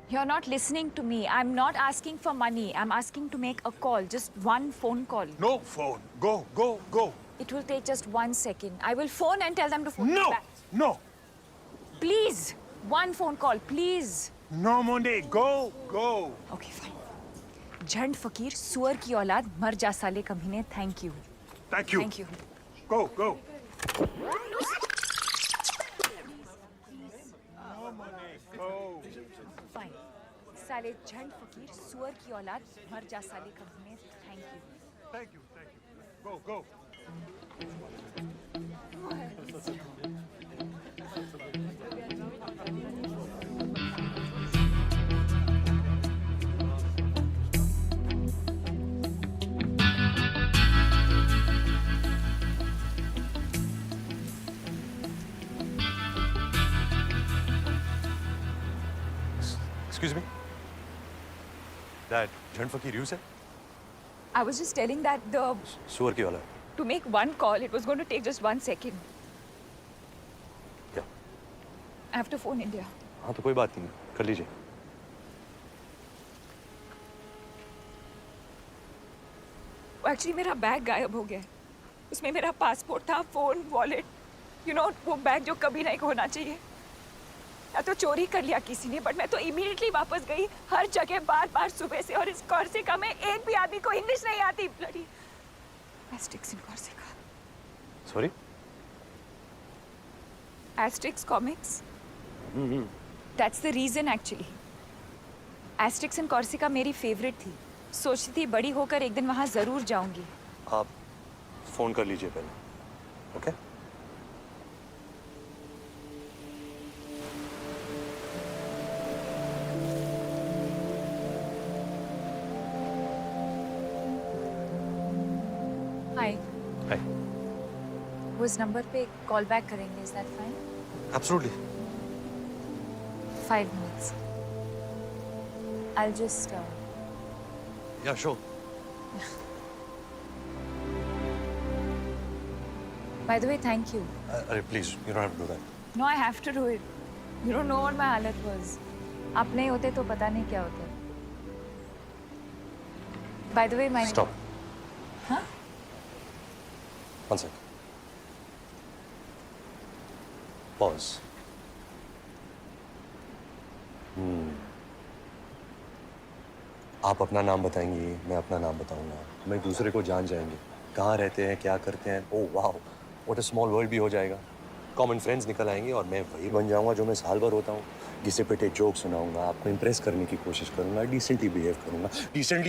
You're not listening to me. I'm not asking for money. I'm asking to make a call. Just one phone call. No phone. Go, go, go. It will take just 1 second. I will phone and tell them to phone me No, back. no, Please. One phone call, please. no, Monday. Go, go. Okay, fine. झंड फकीर सुअर की औलाद मर जा साले कमीने. Thank you. Thank you. Thank you. Go, go. Fine. साले झंड फकीर सुअर की औलाद मर जा साले कमीने. Thank you. Thank you, thank you. Go, go. Excuse me? That Jhand Fakir you said? I was just telling that सुअर की वाला. to make one call, it was going to take just 1 second. क्या? I have to phone India. हाँ तो कोई बात नहीं, कर लीजिए. एक्चुअली मेरा बैग गायब हो गया है. उसमें मेरा पासपोर्ट था, फोन, वॉलेट. वो बैग जो कभी नहीं होना चाहिए. या तो चोरी कर लिया किसी ने, बट मैं तो इमीडिएटली वापस गई. हर जगह बार बार सुबह से, और इस कॉर्सिका में एक भी आदमी को इंग्लिश नहीं आती. Bloody Asterix in Corsica. Sorry? Asterix comics. That's the reason actually. Asterix in Corsica मेरी फेवरेट थी. सोचती थी बड़ी होकर एक दिन वहाँ जरूर जाऊंगी. आप फोन कर लीजिए पहले. ओके? हाय. हाय. वो इस नंबर पे कॉल बैक करेंगे. Is that fine? Absolutely. 5 minutes. I'll just Yeah, sure. by the way, thank you. अरे please, you don't have to do that. No, I have to do it. You don't know what my हालत was. आप नहीं होते तो पता नहीं क्या होता. By the way, my Stop. Huh? One sec. Pause. आप अपना नाम बताएंगी, मैं अपना नाम बताऊंगा. हम एक दूसरे को जान जाएंगे. कहाँ रहते हैं, क्या करते हैं. ओह वाह, व्हाट अ स्मॉल वर्ल्ड भी हो जाएगा. कॉमन फ्रेंड्स निकल आएंगे और मैं वही बन जाऊंगा जो मैं साल भर होता हूँ. घिसे पिटे जोक सुनाऊंगा, आपको इम्प्रेस करने की कोशिश करूंगा, डिसेंटली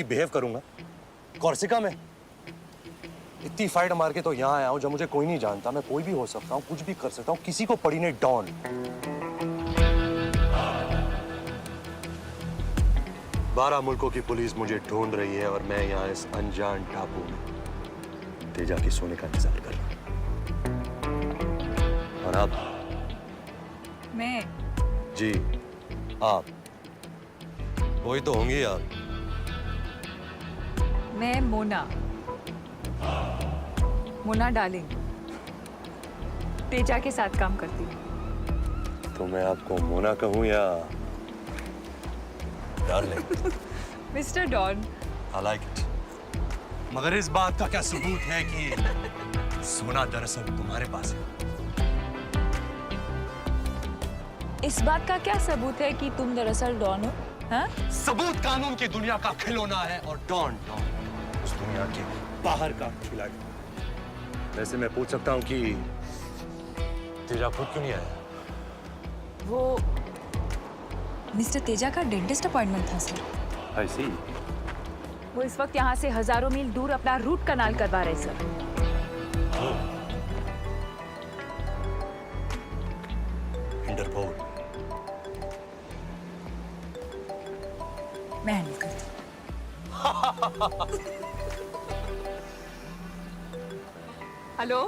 बिहेव करूंगा. कॉर्सिका में इतनी फाइट मार के तो यहाँ आया हूँ जब मुझे कोई नहीं जानता. मैं कोई भी हो सकता हूँ, कुछ भी कर सकता हूँ. किसी को पड़ी ने डॉन. 12 मुल्कों की पुलिस मुझे ढूंढ रही है और मैं यहाँ इस अनजान टापू में तेजा के सोने का इंतजार कर रहा हूँ. और आप? मैं जी, आप वही तो होंगी आप. मैं मोना डार्लिंग तेजा के साथ काम करती हूँ. तो मैं आपको मोना कहूँ या darling? Mister Don. I like it. मगर इस बात का क्या सबूत है कि सोना दरअसल तुम्हारे पास है? इस बात का क्या सबूत है कि तुम दरअसल डॉन हो? हाँ? सबूत कानून की दुनिया का खिलौना है और डॉन उस दुनिया के बाहर का खिलाड़ी. वैसे मैं पूछ सकता हूँ कि तेजा खुद क्यों नहीं आया? वो मिस्टर तेजा का डेंटिस्ट अपॉइंटमेंट था सर. I see. वो इस वक्त यहाँ से हजारों मील दूर अपना रूट कनाल करवा रहे सर. इंटरपोल. मैं हैंडल करती हूँ. Hello.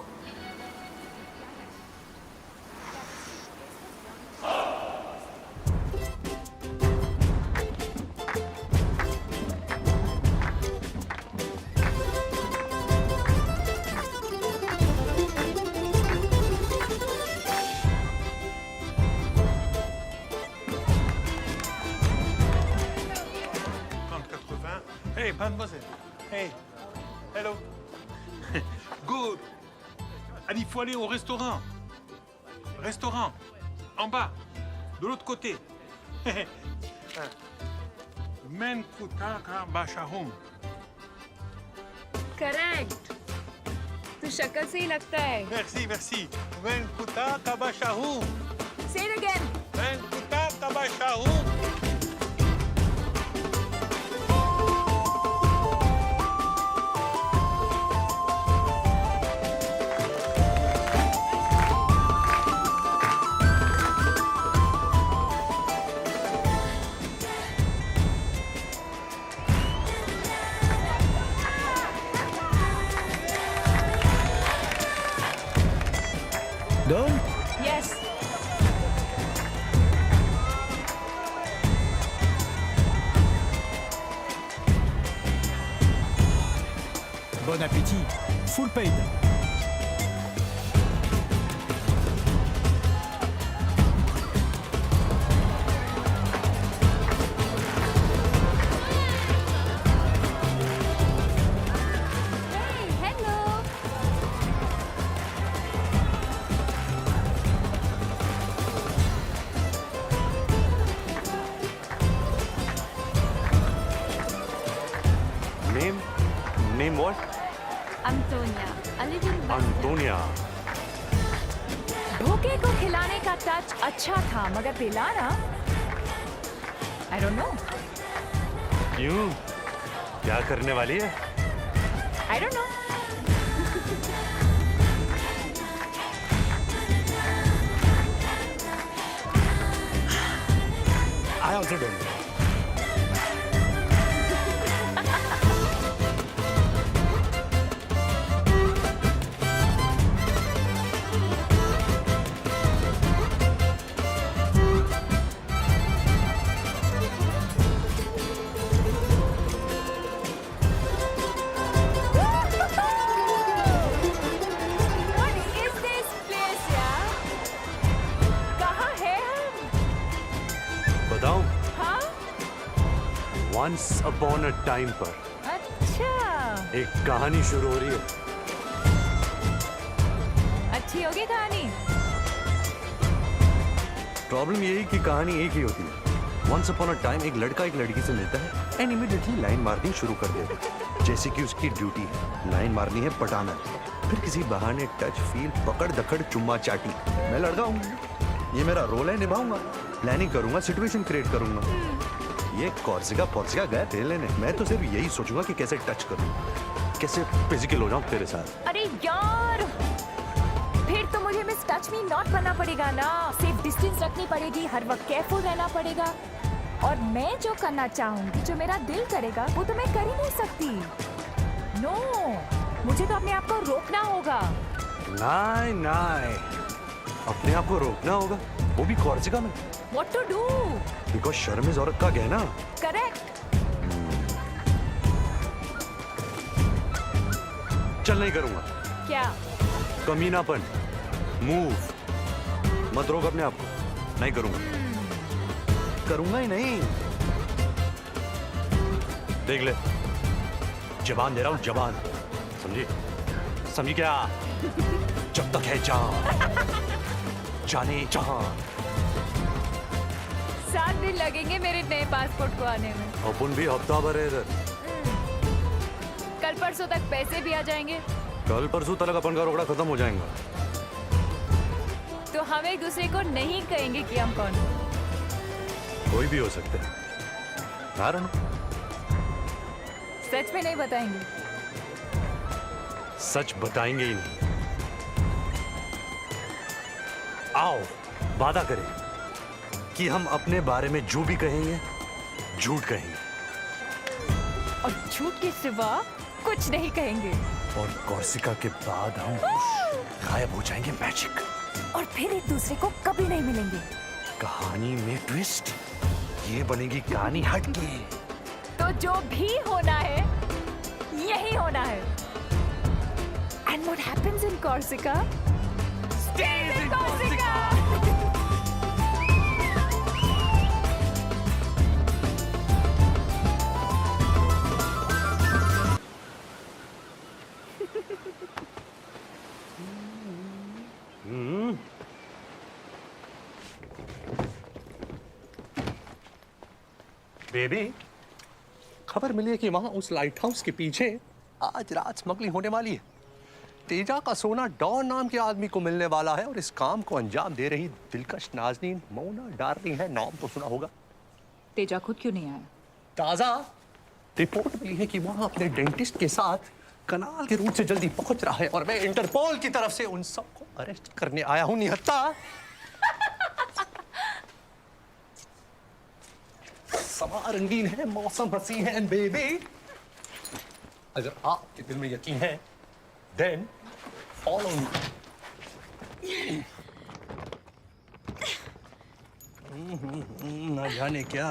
Hey, mademoiselle. Hey. Hello. Good. Allez, il faut aller au restaurant. Restaurant. En bas. De l'autre côté. Men kutaka bashahum. Correct. तू शक्ल से ही लगता है। Merci, merci. Men kutaka bashahum. Say it again. Men kutaka bashahum. Done? Yes. Bon appétit. Full paid. Hey, hello. Name what? Antonia. I live in Antonia. धोखे को खिलाने का touch अच्छा था मगर पिलाना I don't know. क्यों? क्या करने वाली है? I don't know. I also don't know. What is this place यार? कहाँ है हम? बताऊं? हाँ? Once upon a time पर अच्छा एक कहानी शुरू हो रही है। अच्छी होगी कहानी। प्रॉब्लम यही कि कहानी एक ही होती है। Once upon a time एक लड़का एक लड़की से मिलता है एंड इमीडिएटली लाइन मारनी शुरू कर देता है, जैसे कि उसकी ड्यूटी है। लाइन मारनी है, पटाना है। फिर किसी बहाने टच, फील, पकड़ दकड़, चुम्मा चाटी। मैं लड़का हूँ, ये मेरा रोल है, निभाऊंगा। प्लानिंग करूंगा, सिचुएशन क्रिएट करूंगा। ये कॉर्सिका गए थे लेने। मैं तो सिर्फ यही सोचूंगा कि कैसे टच करूं, कैसे फिजिकल हो जाऊं तेरे साथ। अरे यार फिर तो मुझे मिस टच मी नॉट बनना पड़ेगा ना। सेफ डिस्टेंस रखनी पड़ेगी, हर वक्त केयरफुल रहना पड़ेगा। और मैं जो करना चाहूंगी, जो मेरा दिल करेगा, वो तो मैं कर ही नहीं सकती। नो मुझे तो अपने आप को रोकना होगा। नहीं, अपने आप को रोकना होगा, वो भी कॉर्सिका में। What to do? बिकॉज शर्म इज औरत का गहना। Correct. चल नहीं करूंगा। क्या? कमीनापन, मूव मत रोक अपने आप को। नहीं करूंगा, करूंगा ही नहीं। देख ले, जबान दे रहा हूं, जबान। समझी क्या? जब तक है जान, जाने जहां। 7 दिन लगेंगे मेरे नए पासपोर्ट को आने में। अपन भी हफ्ता भर है इधर। कल परसों तक पैसे भी आ जाएंगे। कल परसों तक अपन का रोकड़ा खत्म हो जाएगा। तो हम एक दूसरे को नहीं कहेंगे कि हम कौन हैं। कोई भी हो सकते हैं। कारण सच में नहीं बताएंगे। सच बताएंगे ही नहीं। आओ वादा करें कि हम अपने बारे में जो भी कहेंगे झूठ कहेंगे, और झूठ के सिवा कुछ नहीं कहेंगे। और कॉर्सिका के बाद हम गायब हो जाएंगे मैजिक। और फिर एक दूसरे को कभी नहीं मिलेंगे। कहानी में ट्विस्ट, ये बनेगी कहानी हटके। तो जो भी होना है यही होना है। And what happens in Corsica stays in Corsica. Baby, खबर मिली है कि वहां उस लाइट हाउस के पीछे आज रात स्मगलिंग होने वाली है। तेजा का सोना डॉन नाम के आदमी को मिलने वाला है और इस काम को अंजाम दे रही दिलकश नाज़नीन मोना डार्लिंग है। नाम तो सुना होगा। तेजा खुद क्यों नहीं आया? ताजा रिपोर्ट मिली है कि वहां अपने डेंटिस्ट के साथ कनाल के रूट से जल्दी पहुंच रहा है और मैं इंटरपोल की तरफ से उन सबको अरेस्ट करने आया हूं। निहत्ता, समा रंगीन है, मौसम हसीन है, बेबी अगर आपके दिल में यकीन है देन फॉलो मी। ना जाने क्या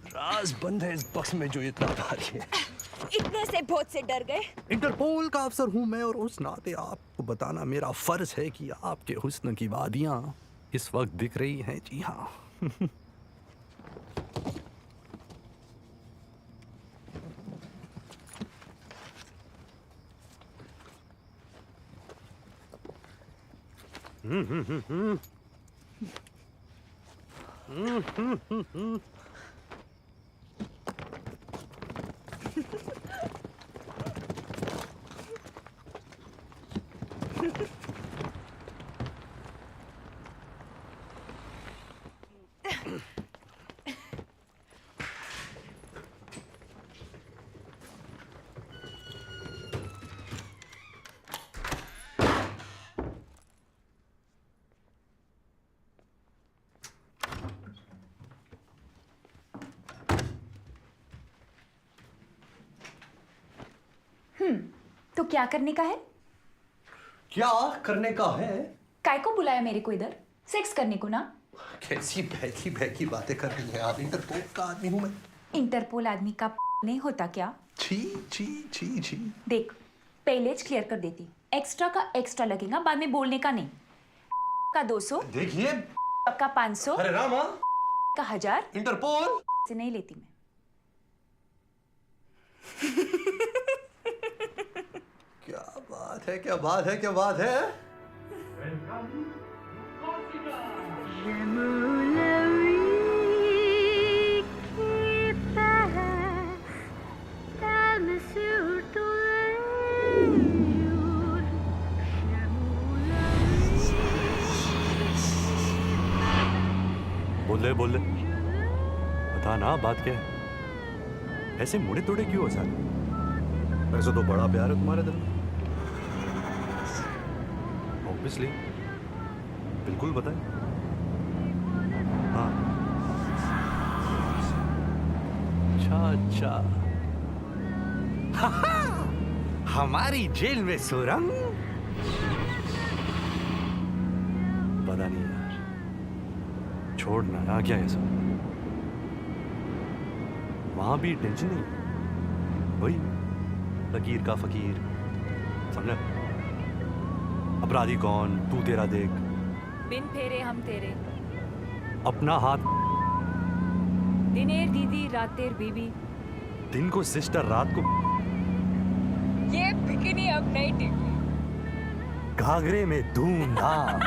राज बंद है इस बक्स में जो इतना भारी है। इतने से बहुत से डर गए। इंटरपोल का अफसर हूं मैं और उस नाते आपको बताना मेरा फर्ज है कि आपके हुस्न की वादियां इस वक्त दिख रही हैं। जी हाँ। तो क्या करने का है? क्या करने का है? काय को बुलाया मेरे को इधर? सेक्स करने को ना? कैसी बहकी बहकी बातें कर रही हैं आप? इंटरपोल का आदमी हूं मैं। इंटरपोल आदमी का नहीं होता क्या? छी छी छी छी। देख, पहले क्लियर कर देती, एक्स्ट्रा का एक्स्ट्रा लगेगा, बाद में बोलने का नहीं। का 200 देखिए, का 500 अरे रामा, का 1000 इंटरपोल से नहीं लेती मैं। क्या बात है, क्या बात है, क्या बात है। बोल ले बता ना, बात क्या है? ऐसे मुड़े तोड़े क्यों हो सारे? वैसे तो बड़ा प्यार है तुम्हारे दिल में। ऑब्वियसली, बिल्कुल बताए। हाँ, अच्छा हमारी जेल में सुरंग। पता नहीं यार, छोड़ना ना, क्या है सब? वहां भी टेंशन नहीं, वही लकीर का फकीर, समझा? अपराधी कौन, तू तेरा देख, बिन फेरे हम तेरे, अपना हाथ दिनेर दीदी रातेर बीबी। दिन को सिस्टर, रात को ये बिकिनी अब नहीं टिकी। घाघरे में धूमधाम।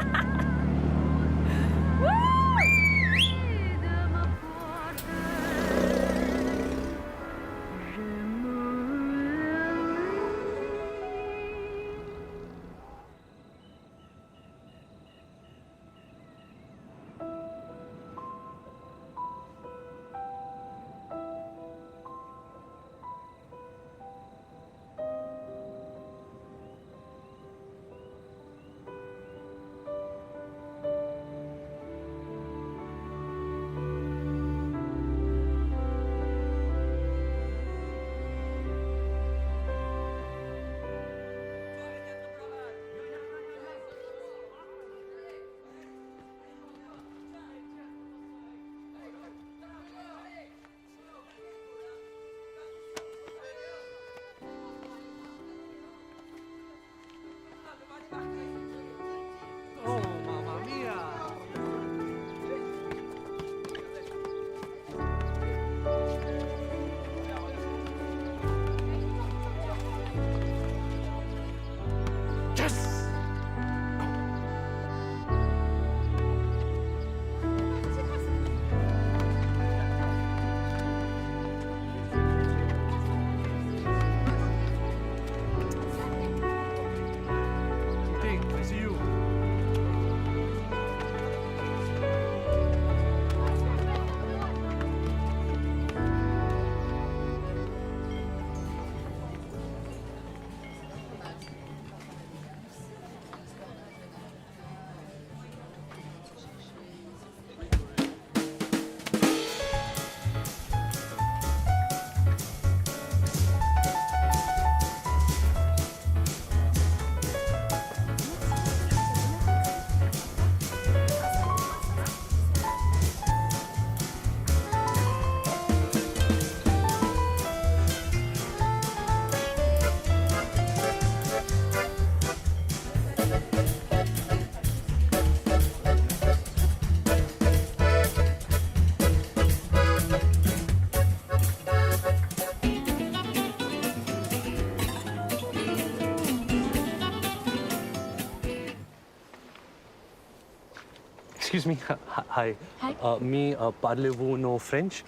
Excuse me. Hi. Hi. Me, parlez-vous no French?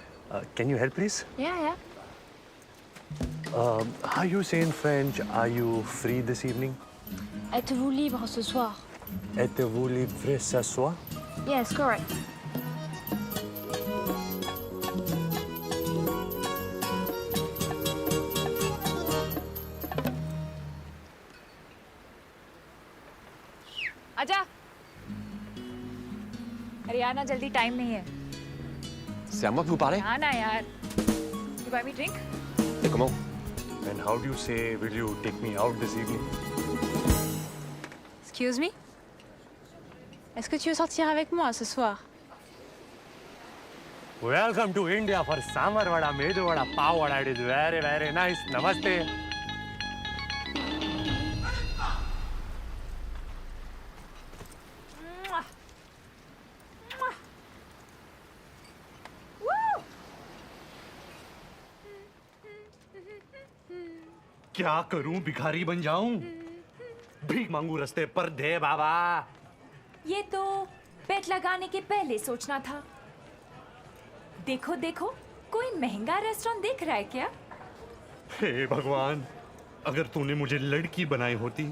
Can you help, please? Yeah. How you say in French, are you free this evening? Êtes-vous libre ce soir? Êtes-vous libre ce soir? Yes, correct. आजा। अरे यार ना जल्दी time नहीं है। C'est à moi que vous parlez? हाँ ना यार। You buy me drink? Et comment? And how do you say, will you take me out this evening? Excuse me? Est-ce que tu veux sortir avec moi ce soir? Welcome to India for Samar Vada, Medu Vada, Pav Vada. It is very, very nice. Namaste. क्या करूं? भिखारी बन जाऊं? भीख मांगू रस्ते पर? दे बाबा। ये तो बेट लगाने के पहले सोचना था। देखो देखो, कोई महंगा रेस्टोरेंट देख रहा है क्या? हे भगवान, अगर तूने मुझे लड़की बनाई होती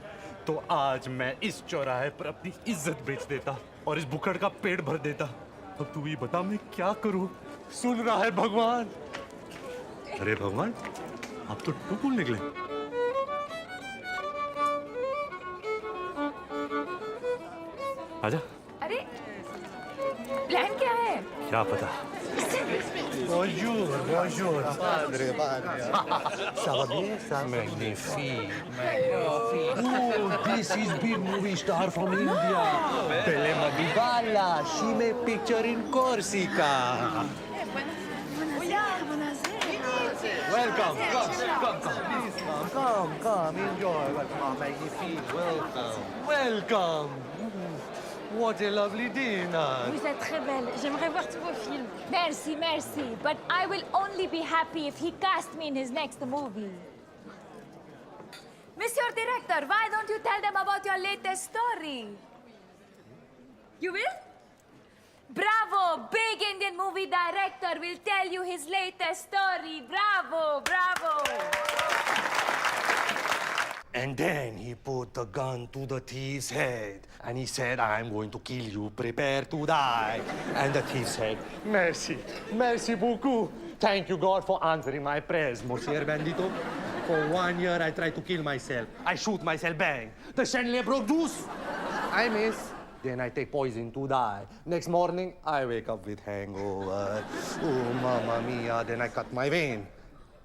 तो आज मैं इस चौराहे पर अपनी इज्जत बेच देता और इस बुकड़ का पेट भर देता। अब तू ही बता मैं क्या करूं? सुन रहा है भगवान? अरे भगवान, आप तो टुकुल निकले। आजा। अरे प्लान क्या है? क्या पता। Bonjour, bonjour. Padre. Ça va bien, ça? Magnifique. Oh, this is big movie star from India. Belle Madubala. She made picture in Corsica. Welcome. Come. Enjoy. Welcome. Magnifique. Welcome. What a lovely dinner. Vous êtes très belle. J'aimerais voir tous vos films. Merci. But I will only be happy if he casts me in his next movie. Monsieur Director, why don't you tell them about your latest story? You will? Bravo! Big Indian movie director will tell you his latest story. Bravo! And then he put the gun to the thief's head and he said, I'm going to kill you, prepare to die. And the thief said, merci beaucoup. Thank you, God, for answering my prayers, Monsieur Bandito. For 1 year, I tried to kill myself. I shoot myself, bang. The chandelier broke loose. I miss. Then I take poison to die. Next morning, I wake up with hangover. Oh, mamma mia. Then I cut my vein.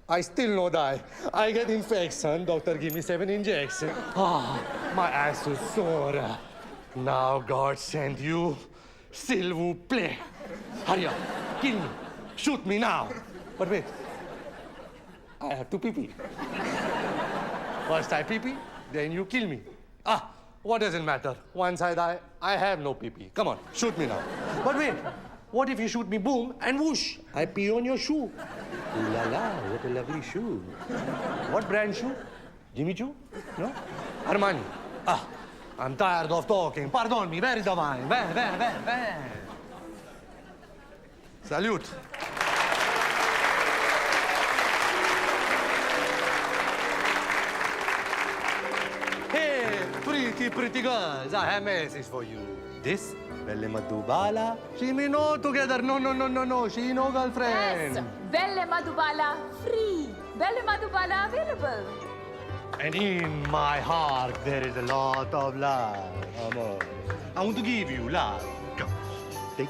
I still no die. I get infection. Doctor give me 7 injections. My ass is sore. Now God sent you. S'il vous plaît. Hurry up. Kill me. Shoot me now. But wait. I have to pee-pee. First I pee-pee, then you kill me. What does it matter? Once I die, I have no pee-pee. Come on, shoot me now. But wait. What if you shoot me, boom, and whoosh, I pee on your shoe? Ooh la la, what a lovely shoe. What brand shoe? Jimmy Choo? No? Armani. I'm tired of talking. Pardon me, where is the wine? Where? Salute. Hey, pretty girls, I have a message for you. This Belle Madubala, she me no together. No. She no girlfriend. Yes, Belle Madhubala free. Belle Madhubala available. And in my heart there is a lot of love, amor. I want to give you love. Come, take.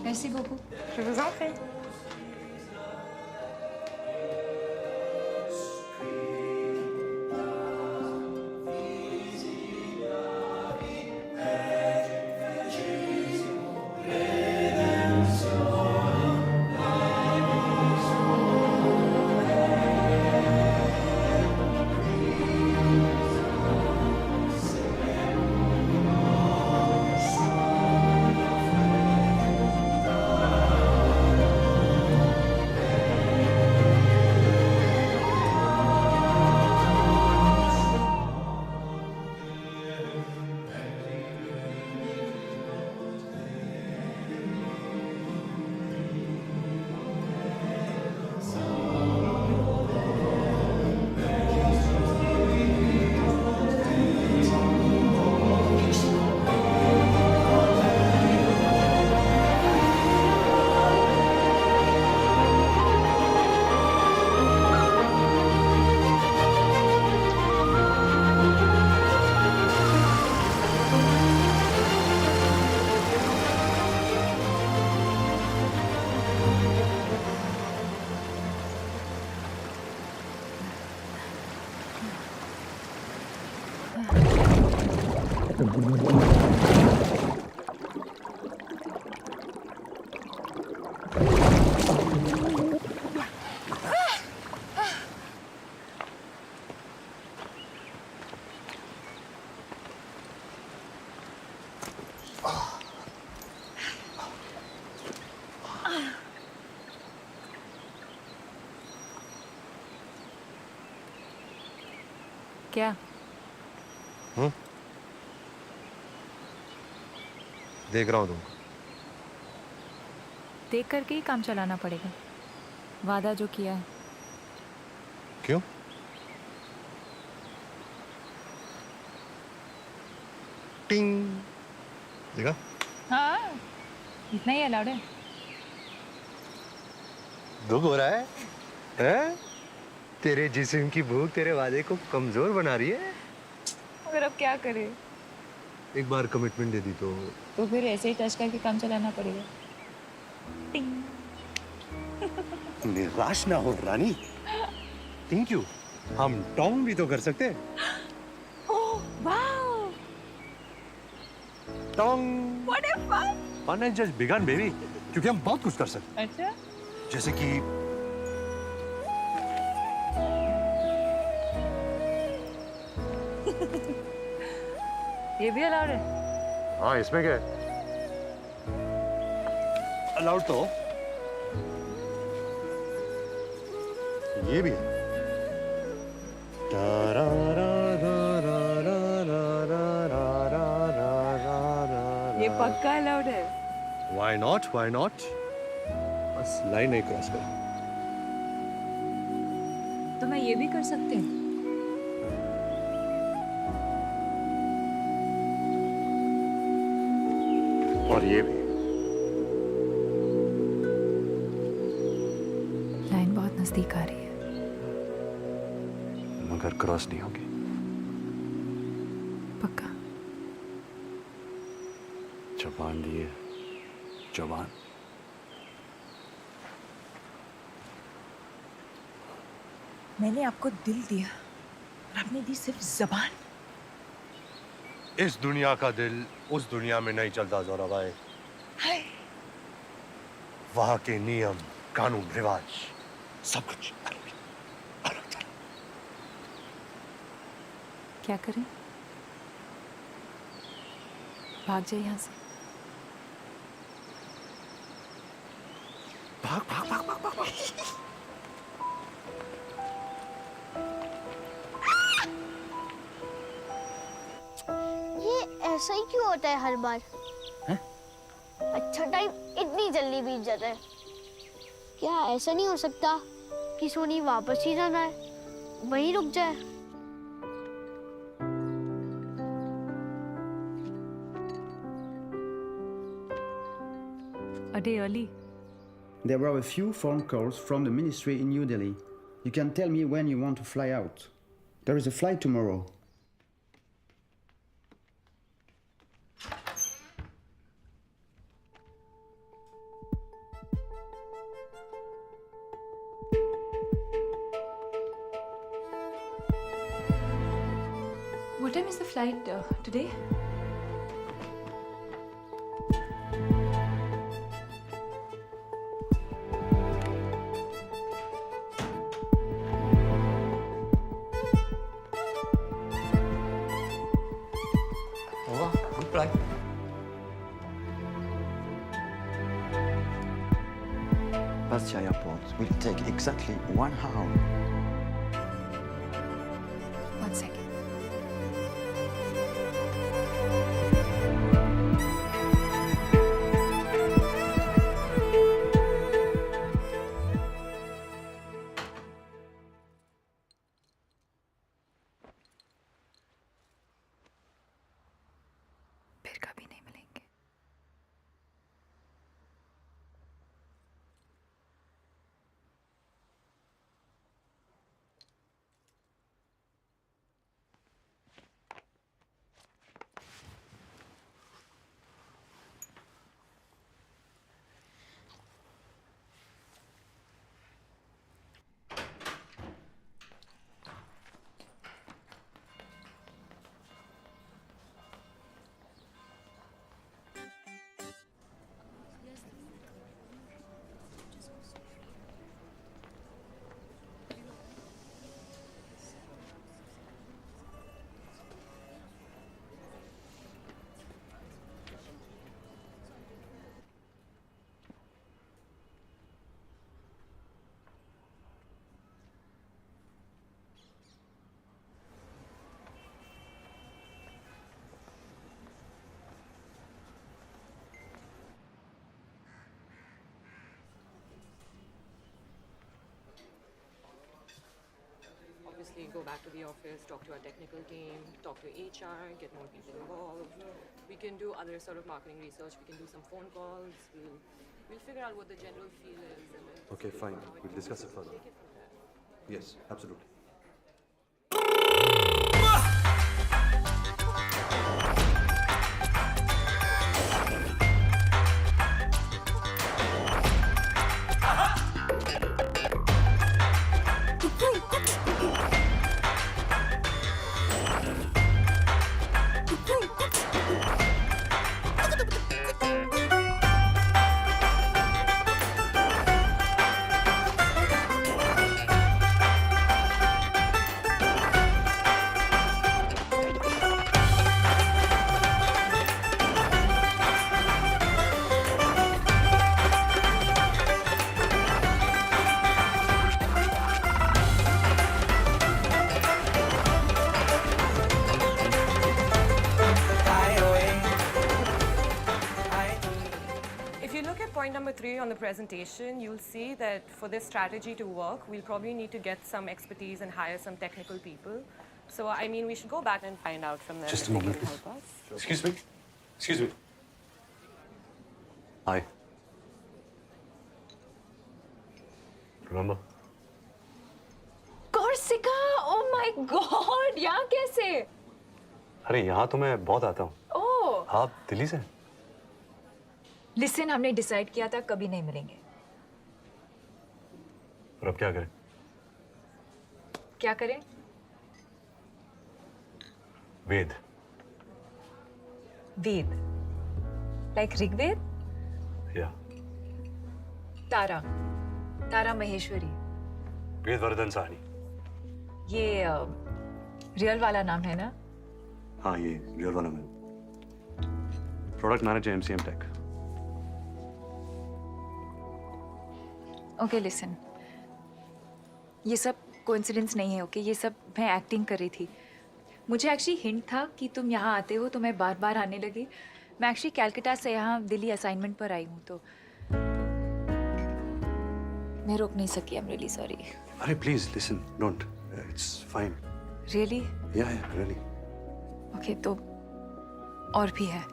Merci beaucoup. Je vous en prie. क्या? देख रहा हूँ तुमको। देख करके ही काम चलाना पड़ेगा। वादा जो किया है। क्यों? टिंग देखा? हाँ, इतना ही अलाउड है। दुख हो रहा है? हैं? तेरे जिस्म की भूख तेरे वादे को कमजोर बना रही है। मगर अब क्या करे? एक बार कमिटमेंट दे दी तो फिर ऐसे ही टच करके काम चलाना पड़ेगा। टिंग। निराश ना हो रानी। Thank you. हम टॉन्ग भी तो कर सकते हैं। Oh, wow! टॉन्ग। What a fun! Fun has just begun, baby. क्योंकि हम बहुत कुछ कर सकते हैं। अच्छा? जैसे कि ये भी अलाउड है? हाँ, इसमें क्या है? अलाउड तो ये भी है। ये पक्का अलाउड है। Why not? Why not? बस लाइन नहीं क्रॉस कर। तो मैं ये भी कर सकती हूँ। और ये भी। लाइन बहुत नजदीक आ रही है। मगर क्रॉस नहीं होगी। पक्का? जबान दिए, जबान। मैंने आपको दिल दिया और आपने दी सिर्फ जबान। इस दुनिया का दिल उस दुनिया में नहीं चलता जोरा भाई। हाय, वहां के नियम, कानून, रिवाज सब कुछ अलग अलग था। क्या करें? भाग जाए यहाँ से। भाग भाग भाग भाग भाग, भाग। ये ऐसा ही क्यों होता है हर बार? अच्छा टाइम इतनी जल्दी बीत जाता है। क्या ऐसा नहीं हो सकता कि सोनी वापस ही जाना है, वहीं रुक जाए? A day early. There were a few phone calls from the ministry in New Delhi. You can tell me when you want to fly out. There is a flight tomorrow. What time is the flight today? Wow, good flight. Bastia Airport will take exactly 1 hour. 1 second. फिर कभी नहीं मिलेंगे. Obviously, go back to the office, talk to our technical team, talk to HR, get more people involved. We can do other sort of marketing research. We can do some phone calls. We'll figure out what the general feel is. And then Okay, fine. We'll discuss it further. take it from there. Yes, absolutely. If you look at point number 3 on the presentation, you'll see that for this strategy to work, we'll probably need to get some expertise and hire some technical people. So, I mean, we should go back and find out from them Just if a they moment, can please. help us. Excuse me. Excuse me. Hi. Remember? Corsica! Oh my God! यहाँ कैसे? अरे यहाँ तो मैं बहुत आता हूँ. Oh! आप दिल्ली से? Listen, हमने डिसाइड किया था कभी नहीं मिलेंगे. और अब क्या करें? क्या करें? वेद. वेद. Like ऋग्वेद? या. तारा. तारा महेश्वरी. वेद वर्धन साहनी. ये रियल वाला नाम है ना? हाँ ये रियल वाला मैं. Product manager MCM tech. Okay listen, ये सब कोइंसिडेंस नहीं है. ओके ये सब मैं एक्टिंग कर रही थी. मुझे एक्चुअली हिंट था कि तुम यहाँ आते हो तो मैं बार बार आने लगी. मैं एक्चुअली कैलकाटा से यहाँ दिल्ली असाइनमेंट पर आई हूँ तो मैं रोक नहीं सकी. I am really sorry. अरे please listen, don't. It's fine. Really? Yeah really. Okay तो और भी है.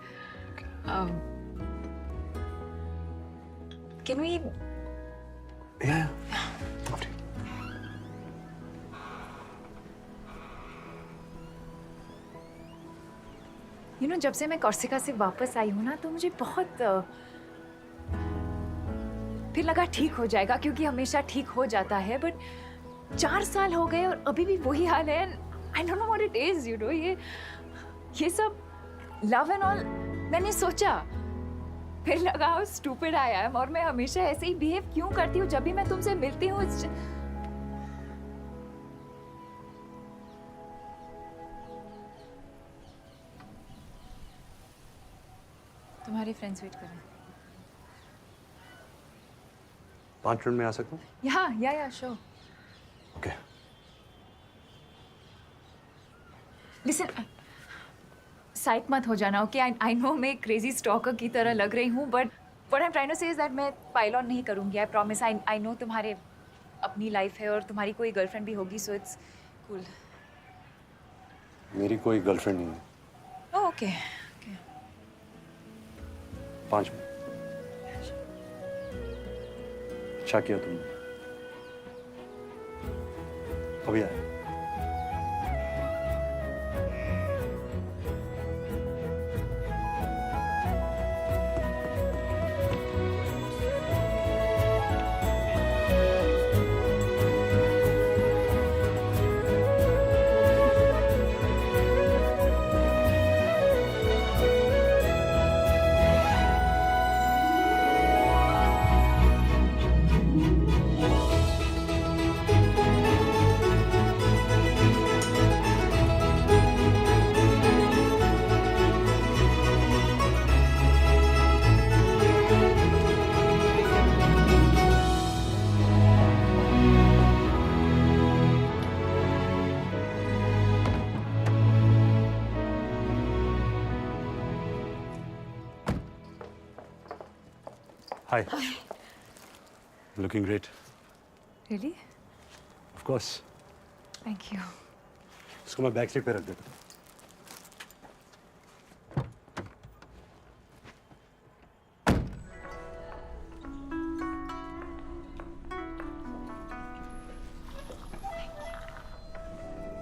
Can we? Yeah. You know जब से मैं कॉर्सिका से वापस आई हूँ ना तो मुझे बहुत फिर लगा ठीक हो जाएगा क्योंकि हमेशा ठीक हो जाता है. बट 4 साल हो गए और अभी भी वही हाल है. I don't know what it is, you know, ये सब love and all मैंने सोचा, फिर लगा how stupid I am और मैं हमेशा ऐसे ही behave क्यों करती हूँ जब भी मैं तुमसे मिलती हूँ. तुम्हारे फ्रेंड्स वेट कर रहे हैं. 5 मिनट में आ सकता हूँ? या sure. ओके. Listen, साइक मत हो जाना, ओके? आई नो मैं क्रेजी स्टॉकर की तरह लग रही हूँ, but what I am trying to say is that मैं पाइल ऑन नहीं करूँगी. I promise. आई नो तुम्हारे अपनी लाइफ है और तुम्हारी कोई गर्लफ्रेंड भी होगी, सो इट्स कूल. मेरी कोई गर्लफ्रेंड नहीं है. ओके. 5 मिनट. अच्छा किया तुमने. अभी आए. Hi. Looking great. Really? Of course. Thank you. इसको मैं बैक सीट पे रख देता हूँ.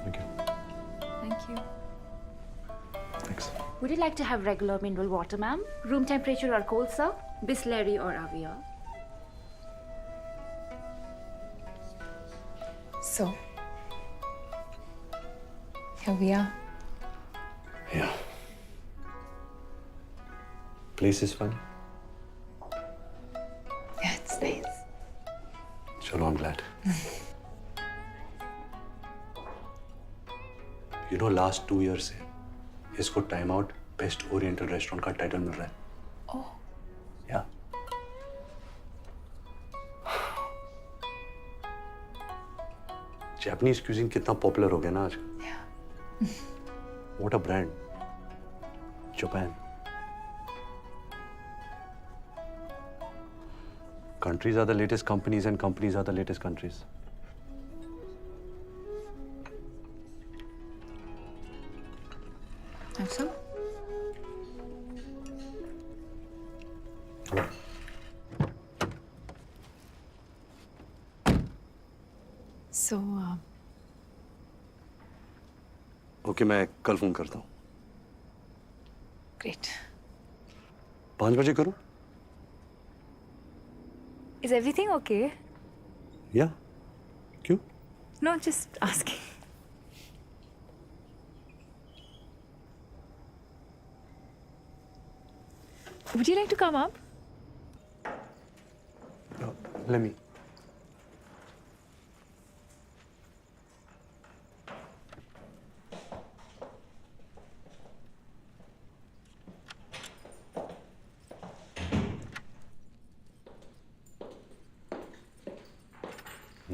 Thank you. Thank you. Thanks. Would you like to have regular mineral water, ma'am? Room temperature or cold, sir? Bisleri or Avia? So, here we are. Yeah. Place is fun. Yeah, it's nice. Chalo, I'm glad. You know, last 2 years से इसको time out best oriental restaurant का title मिल रहा है. Oh. या. Japanese cuisine कितना popular हो गया ना आज. What a brand. Japan. Countries are the latest companies and companies are the latest countries. Have some? So, okay, मैं कल फोन करता हूँ. great. 5 बजे करूँ? Is everything okay? या. क्यों? No, just asking. Would you like to come up? Let me.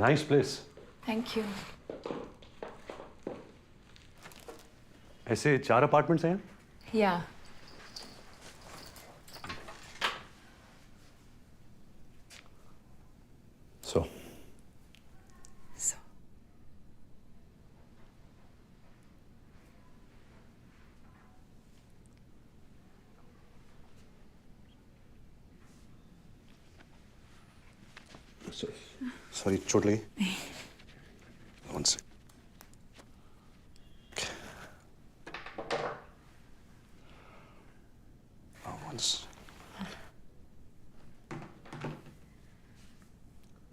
Nice place. Thank you. ऐसे 4 apartments हैं? Yeah. So. So. Sorry, चोट लगी? One sec.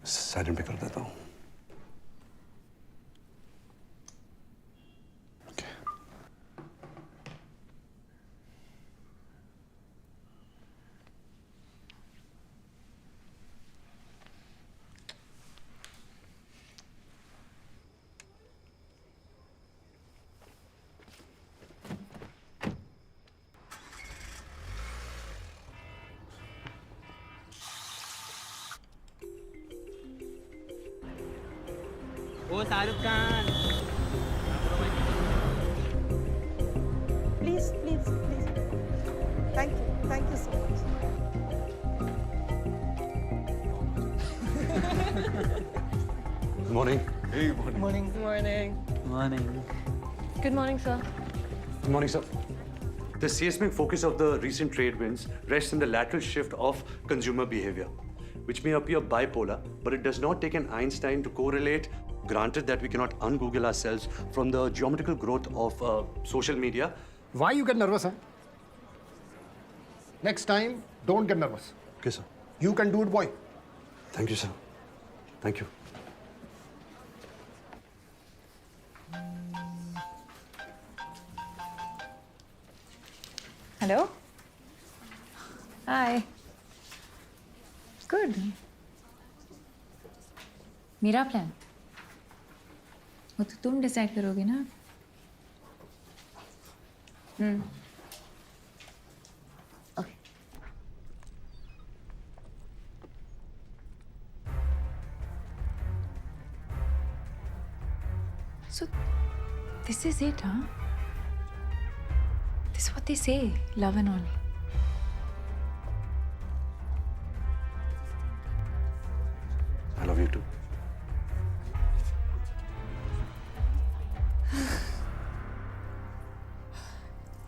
साइलेंट पे कर देता हूँ. ओ Shahrukh Khan Please, please, please. Thank you so much. Morning. Hey, morning. Morning. Morning. Morning Good morning, sir. Good morning, sir. The seismic focus of the recent trade winds rests in the lateral shift of consumer behavior, which may appear bipolar, but it does not take an Einstein to correlate. Granted that we cannot un-Google ourselves from the geometrical growth of social media. Why you get nervous, huh? Next time, don't get nervous. Okay, sir. You can do it, boy. Thank you, sir. Thank you. Hello hi good मेरा plan वो तो तुम decide करोगे ना. Okay. So this is it, huh? This is what they say, love and all. I love you too.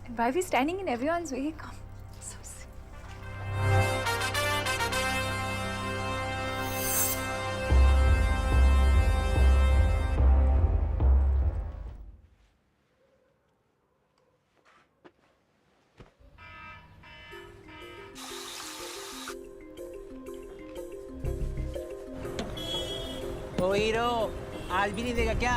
And why are we standing in everyone's way? Come. So sick. O hero आज भी नहीं देगा क्या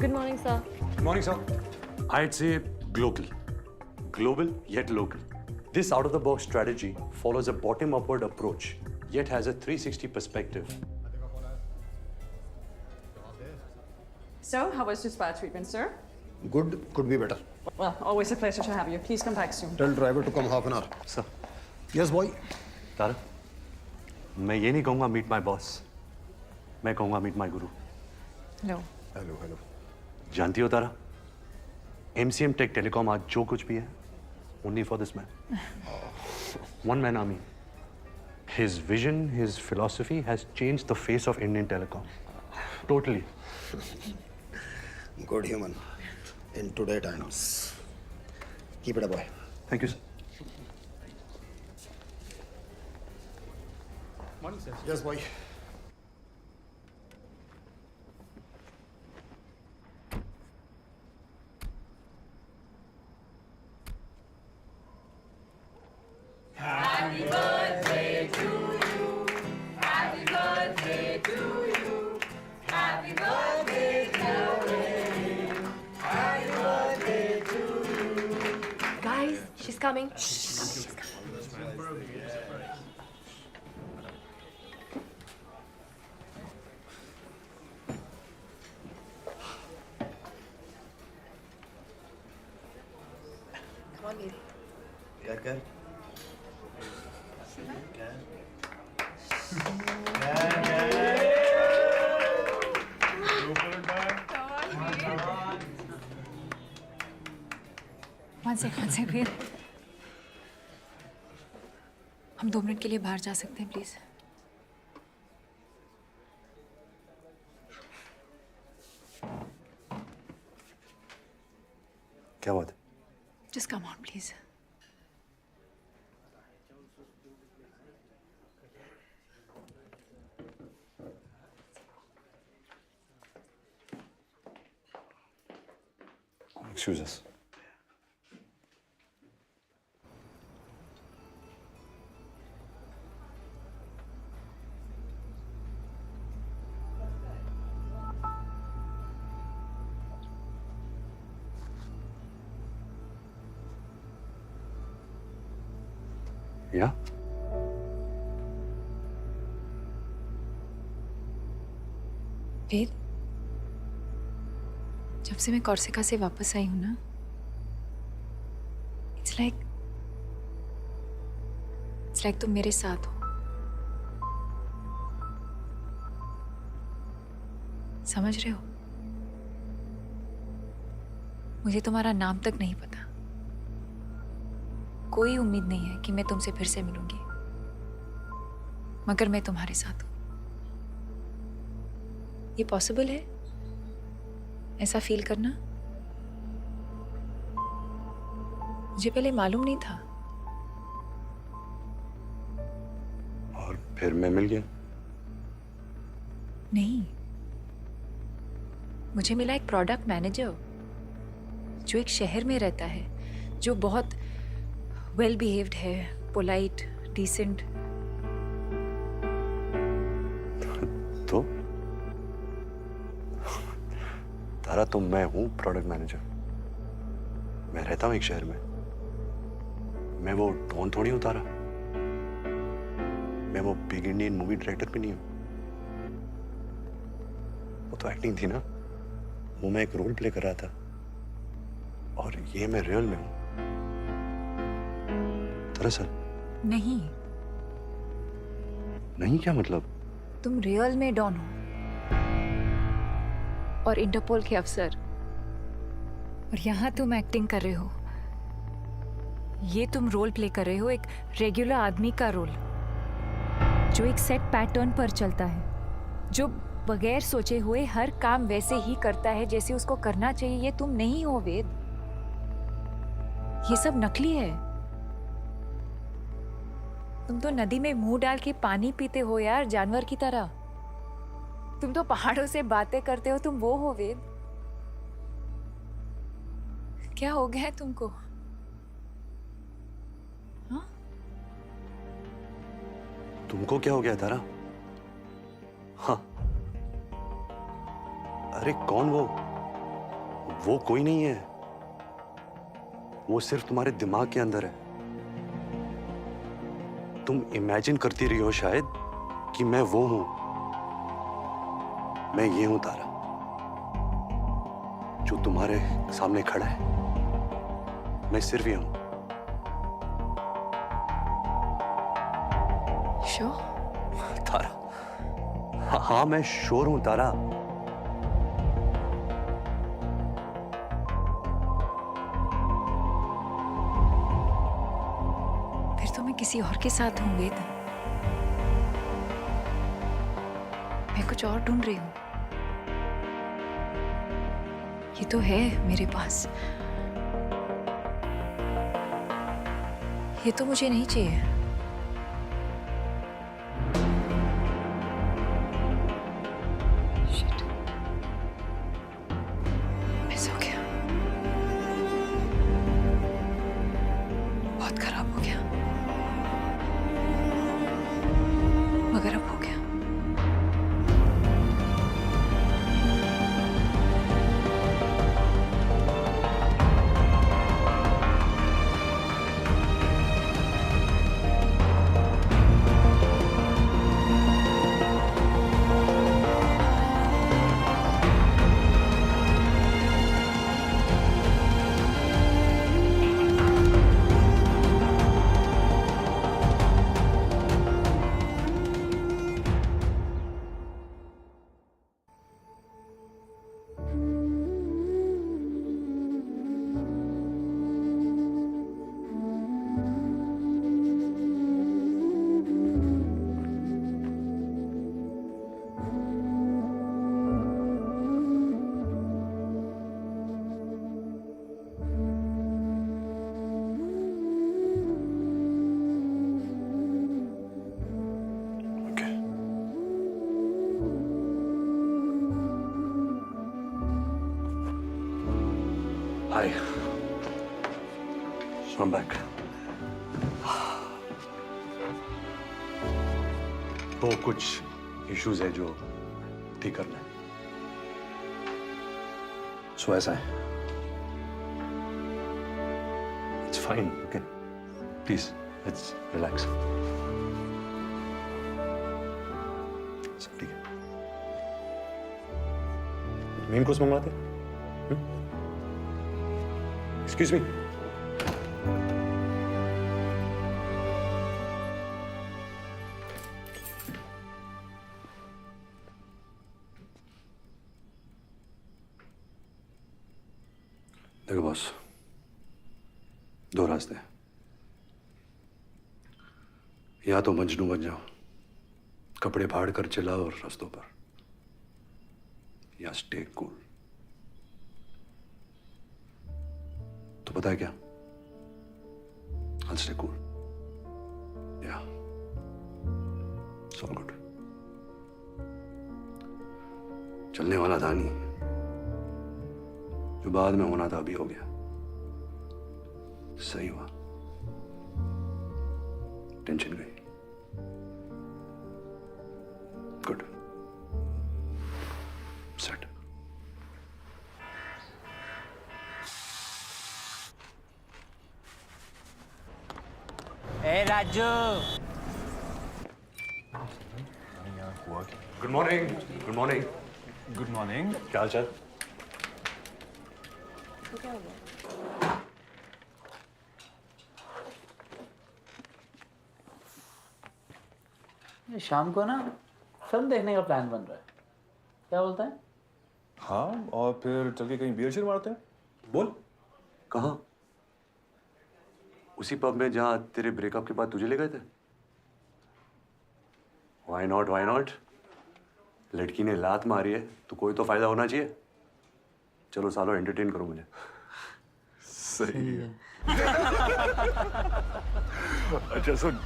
Good morning, sir. Morning, sir. I'd say global. Global yet local. This out-of-the-box strategy follows a bottom-upward approach, yet has a 360 perspective. So, how was your spa treatment, sir? Good, could be better. Well, always a pleasure to have you. Please come back soon. Tell driver to come half an hour. Sir, Yes, boy. Tara, मैं ये नहीं कहूँगा meet my boss. मैं कहूँगा meet my guru. Hello Hello, hello. जानती हो तारा? MCM Tech Telecom आज जो कुछ भी है, only for this man. One man army. His vision, his philosophy has changed the face of Indian telecom. Totally. Good human. In today times. Keep it up, boy. Thank you, sir. Morning, sir. Yes, boy. Guys, she's coming. Get, get. One sec, wait. हम 2 minute के लिए बाहर जा सकते हैं, please? क्या बात है? Just come on, please. Excuse us. Yeah? वेद, जब से मैं कॉर्सिका से वापस आई हूं ना, इट्स लाइक लाइक तुम मेरे साथ हो। समझ रहे हो? मुझे तुम्हारा नाम तक नहीं पता। कोई उम्मीद नहीं है कि मैं तुमसे फिर से मिलूंगी, मगर मैं तुम्हारे साथ हूं। ये पॉसिबल है ऐसा फील करना? मुझे पहले मालूम नहीं था। और फिर मैं मिल गया? नहीं, मुझे मिला एक प्रोडक्ट मैनेजर जो एक शहर में रहता है, जो बहुत वेल बिहेव्ड है, पोलाइट, डिसेंट। तो तारा, तो मैं हूं प्रोडक्ट मैनेजर। मैं रहता हूं एक शहर में। मैं वो डॉन थोड़ी हूं तारा। मैं वो बिग इंडियन मूवी डायरेक्टर भी नहीं हूं। वो तो एक्टिंग थी ना, वो मैं एक रोल प्ले कर रहा था, और ये मैं रियल में हूं। दरअसल नहीं। नहीं क्या मतलब? तुम रियल में डॉन हो और इंटरपोल के अफसर, और यहां तुम एक्टिंग कर रहे हो। ये तुम रोल प्ले कर रहे हो एक रेगुलर आदमी का रोल, जो एक सेट पैटर्न पर चलता है, जो बगैर सोचे हुए हर काम वैसे ही करता है जैसे उसको करना चाहिए। ये तुम नहीं हो वेद, ये सब नकली है। तुम तो नदी में मुंह डाल के पानी पीते हो यार, जानवर की तरह। तुम तो पहाड़ों से बातें करते हो, तुम वो हो वेद। क्या हो गया है तुमको? हाँ? तुमको क्या हो गया तारा? हाँ, अरे कौन वो? वो कोई नहीं है। वो सिर्फ तुम्हारे दिमाग के अंदर है। तुम इमेजिन करती रही हो शायद कि मैं वो हूं। मैं ये हूं तारा, जो तुम्हारे सामने खड़ा है। मैं सिर्फ ये हूं। श्योर? तारा, हाँ मैं श्योर हूं तारा। फिर तो मैं किसी और के साथ हूँ वेद। मैं कुछ और ढूंढ रही हूँ। ये तो है मेरे पास, ये तो मुझे नहीं चाहिए। Shit. मिस हो गया, बहुत खराब हो गया, मगर अब हो गया। Hi. So I'm back. तो कुछ इश्यूज है जो ठीक करना है। सो ऐसा है। It's fine, okay? Please, let's relax. सब ठीक है। मेन कोर्स मंगवाते हैं? Excuse me. देखो बॉस, दो रास्ते हैं। या तो मजनू बन जाओ, कपड़े फाड़ कर चिल्लाओ और रास्तों पर, या स्टे कूल। तो पता है क्या, I'll stay cool. Yeah. It's all good. चलने वाला था नहीं, जो बाद में होना था अभी हो गया। सही हुआ, टेंशन गई। Good, set. ए Raju, good morning. Good morning. Good morning. क्या हाल चाल? शाम को ना फिल्म देखने का प्लान बन रहा है, क्या बोलता है? हाँ, और फिर चल के कहीं बियर शेयर मारते हैं। बोल, कहाँ? उसी पब में जहाँ तेरे ब्रेकअप के बाद तुझे ले गए थे? Why not? Why not? लड़की ने लात मारी है तो कोई तो फायदा होना चाहिए। चलो सालो, एंटरटेन करो मुझे। सही है। अच्छा सुन,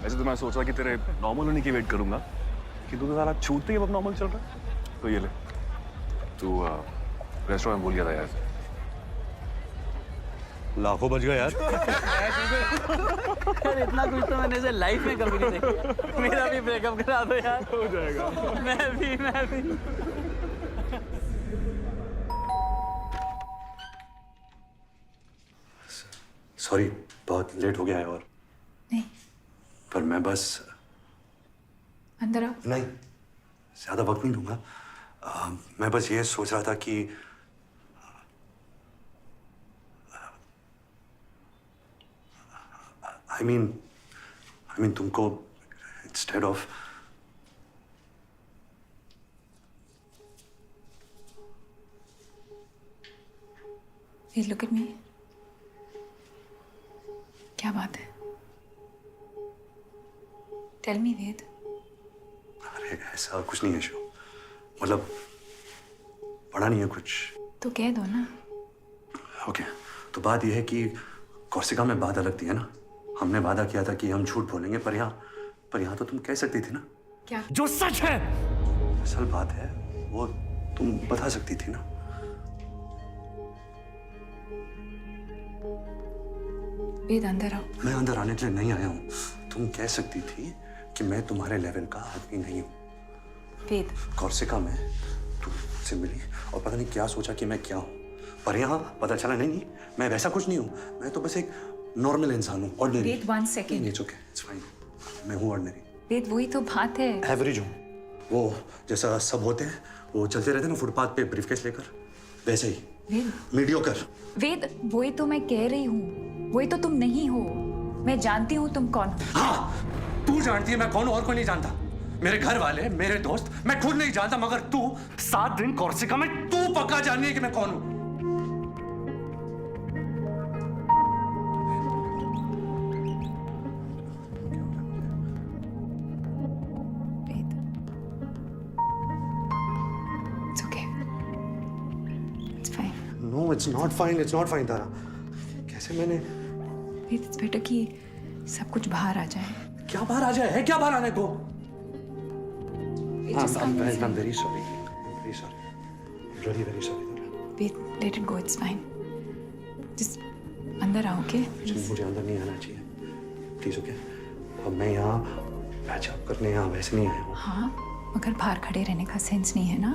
ऐसे तो मैं सोच रहा कि तेरे नॉर्मल होने की वेट करूंगा, कि तू तो सारा छूटते ही अब नॉर्मल चल रहा है। तो ये ले, तू रेस्टोरेंट भूल गया था यार। लाखों बच गए यार। यार इतना कुछ तो मैंने इसे लाइफ में कभी नहीं देखा। मेरा भी ब्रेकअप करा दो यार। हो जाएगा। मैं भी। सॉरी, बहुत लेट हो गया है। और नहीं, पर मैं बस अंदर आओ। नहीं, ज्यादा वक्त नहीं दूंगा। मैं बस ये सोच रहा था कि I mean तुमको instead of Hey, look at me. क्या बात है? Tell me, वेद। अरे ऐसा कुछ नहीं है शो, मतलब पढ़ा नहीं है कुछ। तो कह दो ना। ओके, तो बात यह है कि कोर्सिका में बात अलग थी, है ना? हमने वादा किया था कि हम झूठ बोलेंगे, पर यहाँ तो तुम कह सकती थी ना। क्या? जो सच है। असल बात है वो तुम बता सकती थी ना। वेद, अंदर आओ। मैं अंदर आने के लिए नहीं आया हूँ। तुम कह सकती थी कि मैं तुम्हारे लेवल का आदमी नहीं हूँ। वेद, कोर्सिका में तुम मुझसे मिली और पता नहीं क्या सोचा कि मैं क्या हूँ, पर यहाँ पता चला नहीं, मैं वैसा कुछ नहीं हूँ। मैं तो बस एक नॉर्मल इंसान हूँ, ordinary. Ved, 1 second. It's okay, it's fine. मैं हूँ ऑर्डिनरी। वेद, वही तो बात है। एवरेज हूँ, वो जैसा सब होते हैं, वो चलते रहते हैं ना फुटपाथ पे ब्रीफकेस लेकर, वैसे ही। वेद, मीडियोकर। वेद, वही तो मैं कह रही हूँ, वही तो तुम नहीं हो। मैं जानती हूँ तुम कौन हो। हाँ, तू जानती है मैं कौन हूँ, और कोई नहीं जानता। मेरे घर वाले, मेरे दोस्त, मैं खुद नहीं जानता, मगर तू 7 दिन कोर्सिका में तू पक्का जाननी है कि मैं कौन हूँ। No, it's not fine. It's not fine, तारा। कैसे मैंने? It's better कि सब कुछ बाहर आ जाए। क्या बाहर आ जाए? है क्या बाहर आने को? I'm very sorry. I'm very sorry. Really very sorry, Tara. Wait, let it go. It's fine. Just अंदर आओ, okay? मुझे अंदर नहीं आना चाहिए, प्लीज, ओके? अब मैं यहाँ पैचअप करने यहाँ वैसे नहीं आया हूँ। हाँ, मगर बाहर खड़े रहने का सेंस नहीं है ना।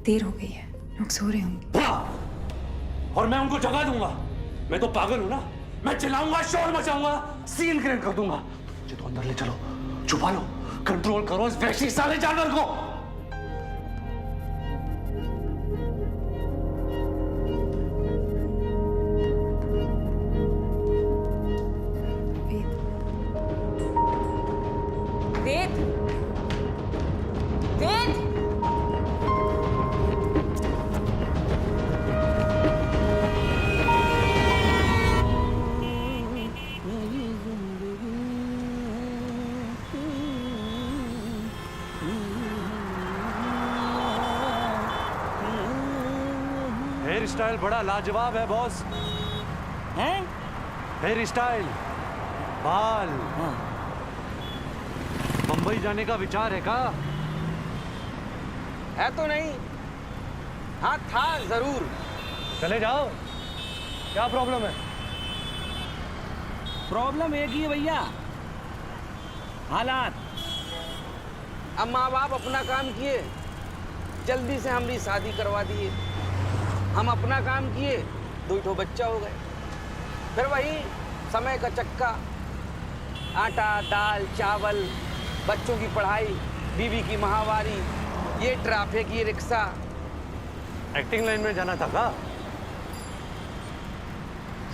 देर हो गई है, लोग सो रहे होंगे। और मैं उनको जगा दूंगा। मैं तो पागल हूं ना, मैं चिल्लाऊंगा, शोर मचाऊंगा, सीन क्रिएट कर दूंगा। मुझे तो अंदर ले चलो, छुपा लो, कंट्रोल करो इस वैसी साले जानवर को। वेद, वेद, वेद। हेयर स्टाइल बड़ा लाजवाब है बॉस। हैं? हेयर स्टाइल, बाल। मुंबई जाने का विचार है का? है तो नहीं, हाँ था जरूर। चले जाओ, क्या प्रॉब्लम है? प्रॉब्लम एक ही है भैया, हालात। अब माँ बाप अपना काम किए, जल्दी से हमारी शादी करवा दिए। हम अपना काम किए, 2 बच्चा हो गए। फिर वही समय का चक्का, आटा दाल चावल, बच्चों की पढ़ाई, बीवी की माहवारी, ये ट्रैफिक, ये रिक्शा। एक्टिंग लाइन में जाना था का?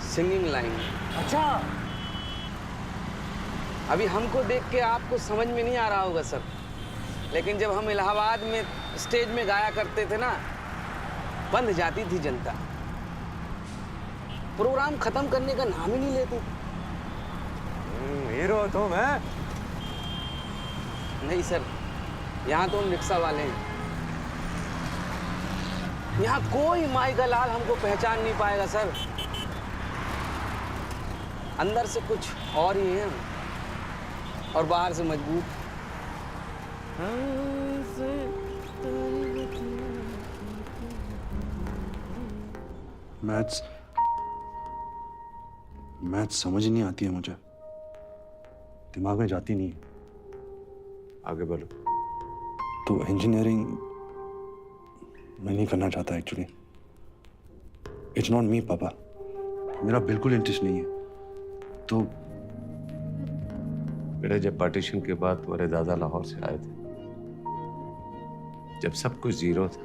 Singing line. अच्छा। अभी हमको देख के आपको समझ में नहीं आ रहा होगा सर, लेकिन जब हम इलाहाबाद में स्टेज में गाया करते थे ना, बंध जाती थी जनता। प्रोग्राम खत्म करने का नाम ही नहीं लेते। हीरो तो मैं नहीं सर, यहाँ तो हम रिक्शा वाले हैं। यहाँ कोई माई का लाल हमको पहचान नहीं पाएगा सर। अंदर से कुछ और ही है और बाहर से मजबूत। मैथ्स समझ नहीं आती है मुझे, दिमाग में जाती नहीं है। आगे बढ़ो। तो इंजीनियरिंग मैं नहीं करना चाहता एक्चुअली। इट्स नॉट मी पापा, मेरा बिल्कुल इंटरेस्ट नहीं है। तो बेटा, जब पार्टीशन के बाद तुम्हारे दादा लाहौर से आए थे, जब सब कुछ जीरो था,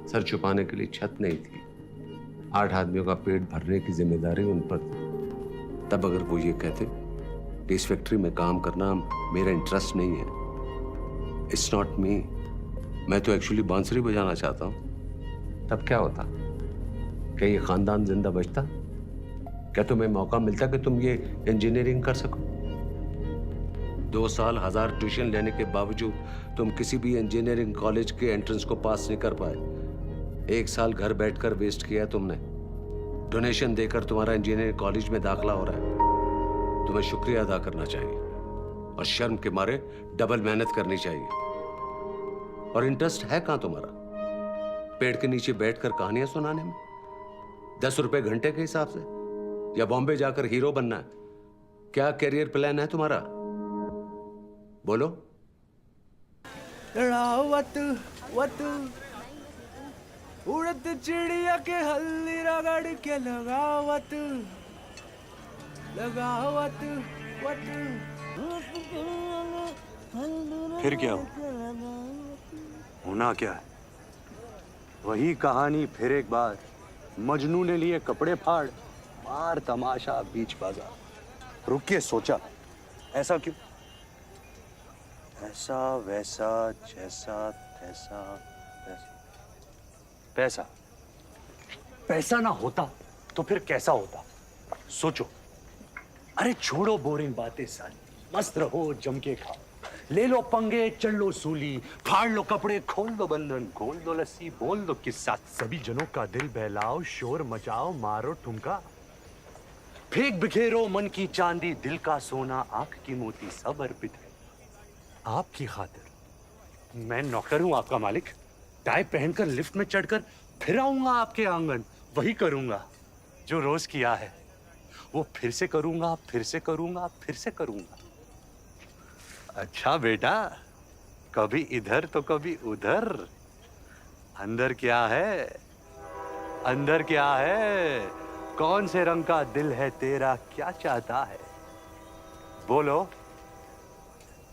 सर छुपाने के लिए छत नहीं थी, 8 आदमियों का पेट भरने की जिम्मेदारी उन पर थी, तब अगर वो ये कहते कि इस फैक्ट्री में काम करना मेरा इंटरेस्ट नहीं है, इट्स नॉट मी, मैं तो एक्चुअली बांसुरी बजाना चाहता हूं, तब क्या होता? क्या ये खानदान जिंदा बचता? क्या तुम्हें मौका मिलता कि तुम ये इंजीनियरिंग कर सको? 2 साल 1000 ट्यूशन लेने के बावजूद तुम किसी भी इंजीनियरिंग कॉलेज के एंट्रेंस को पास नहीं कर पाए। 1 साल घर बैठकर वेस्ट किया तुमने। डोनेशन देकर तुम्हारा इंजीनियरिंग कॉलेज में दाखला हो रहा है। तुम्हें शुक्रिया अदा करना चाहिए और शर्म के मारे डबल मेहनत करनी चाहिए। और इंटरेस्ट है कहां तुम्हारा? पेड़ के नीचे बैठकर कहानियां सुनाने में, 10 रुपए घंटे के हिसाब से, या बॉम्बे जाकर हीरो बनना है? क्या करियर प्लान है तुम्हारा? बोलो। उड़द चिड़िया के हल्दी रगड़ के लगावत लगावत वत। फिर क्या होना क्या है? वही कहानी फिर एक बार। मजनू ने लिए कपड़े फाड़, मार तमाशा बीच बाजार। रुक के सोचा, ऐसा क्यों? ऐसा वैसा जैसा तैसा पैसा। पैसा ना होता तो फिर कैसा होता? सोचो। अरे छोड़ो बोरिंग बातें सारी, मस्त रहो, जम के खाओ, ले लो पंगे, चल लो सूली, फाड़ लो कपड़े, खोल दो बंधन, खोल दो लस्सी, बोल दो किस्सा, सभी जनों का दिल बहलाओ, शोर मचाओ, मारो ठुमका, फेंक बिखेरो मन की चांदी, दिल का सोना, आंख की मोती, सब अर्पित है आपकी खातिर। मैं नौकर हूं आपका मालिक। टाई पहनकर लिफ्ट में चढ़कर फिर आऊंगा आपके आंगन। वही करूंगा जो रोज किया है, वो फिर से करूंगा, फिर से करूंगा, फिर से करूंगा। अच्छा बेटा, कभी इधर तो कभी उधर। अंदर क्या है? अंदर क्या है? कौन से रंग का दिल है तेरा? क्या चाहता है? बोलो,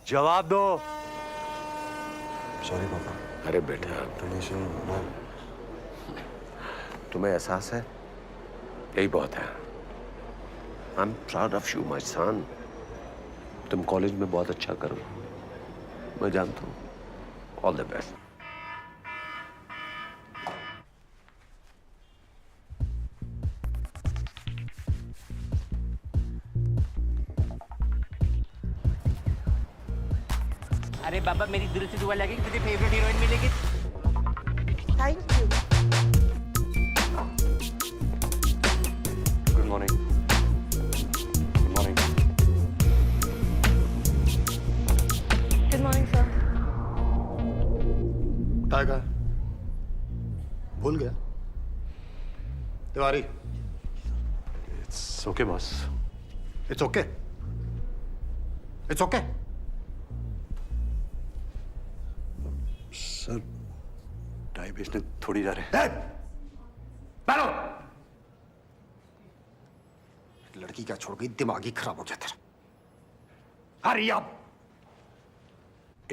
जवाब दो। सॉरी पापा। अरे बेटा, तुम्हें एहसास है? यही बहुत है। I am proud of you my son. तुम कॉलेज में बहुत अच्छा करो, मैं जानता हूँ। All the best. अरे बाबा, मेरी दिल से दुआ लगी कि तुझे फेवरेट हीरोइन मिलेगी। Thank you. Tiwari, it's okay boss. It's okay, it's okay. Sir tie बेचने थोड़ी जा रहे हैं। बैठो। लड़की क्या छोड़ गई, दिमाग ही खराब हो जाता है। हरी आप।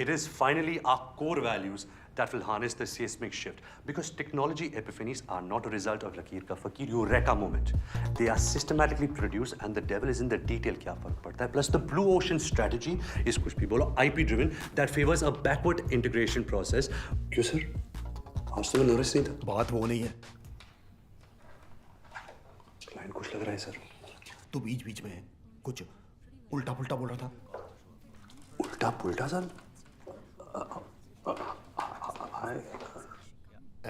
It is finally our core values that will harness the seismic shift. Because technology epiphanies are not a result of Lakir ka Fakir Eureka moment. They are systematically produced and the devil is in the detail. क्या फर्क पड़ता है? Plus the blue ocean strategy is कुछ भी बोलो IP driven that favors a backward integration process. क्यों sir? आज तो मैं नर्वस नहीं था। बात वो नहीं है। क्लाइंट कुछ लग रहा है सर। तू बीच बीच में कुछ उल्टा पुल्टा बोल रहा था। उल्टा पुल्टा sir?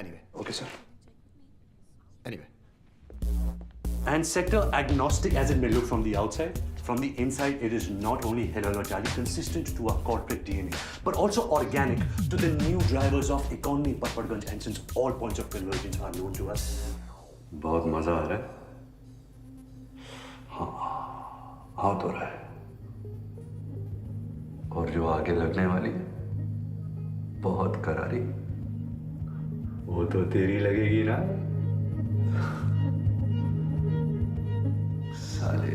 Anyway. Okay, sir. Anyway. And sector agnostic as it may look from the outside, from the inside, it is not only heterologically consistent to our corporate DNA, but also organic to the new drivers of economy, Patparganj, and since all points of convergence are known to us. बहुत मजा आ रहा है। हाँ तो रहा है। और जो आगे लगने वाली है, बहुत करारी, वो तो तेरी लगेगी ना साले।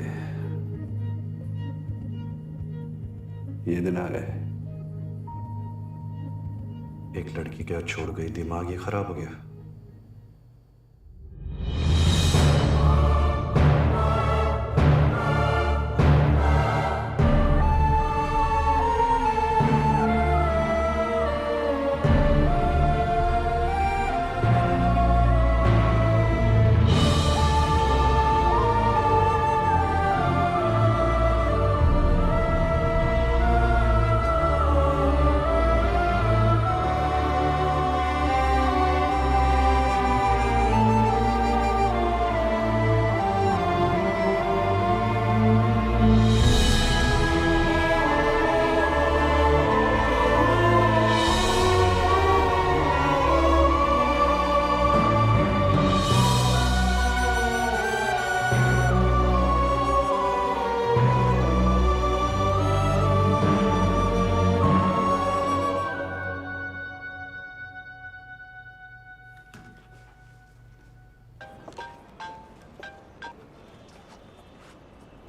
ये दिन आ गए। एक लड़की क्या छोड़ गई, दिमाग ही खराब हो गया।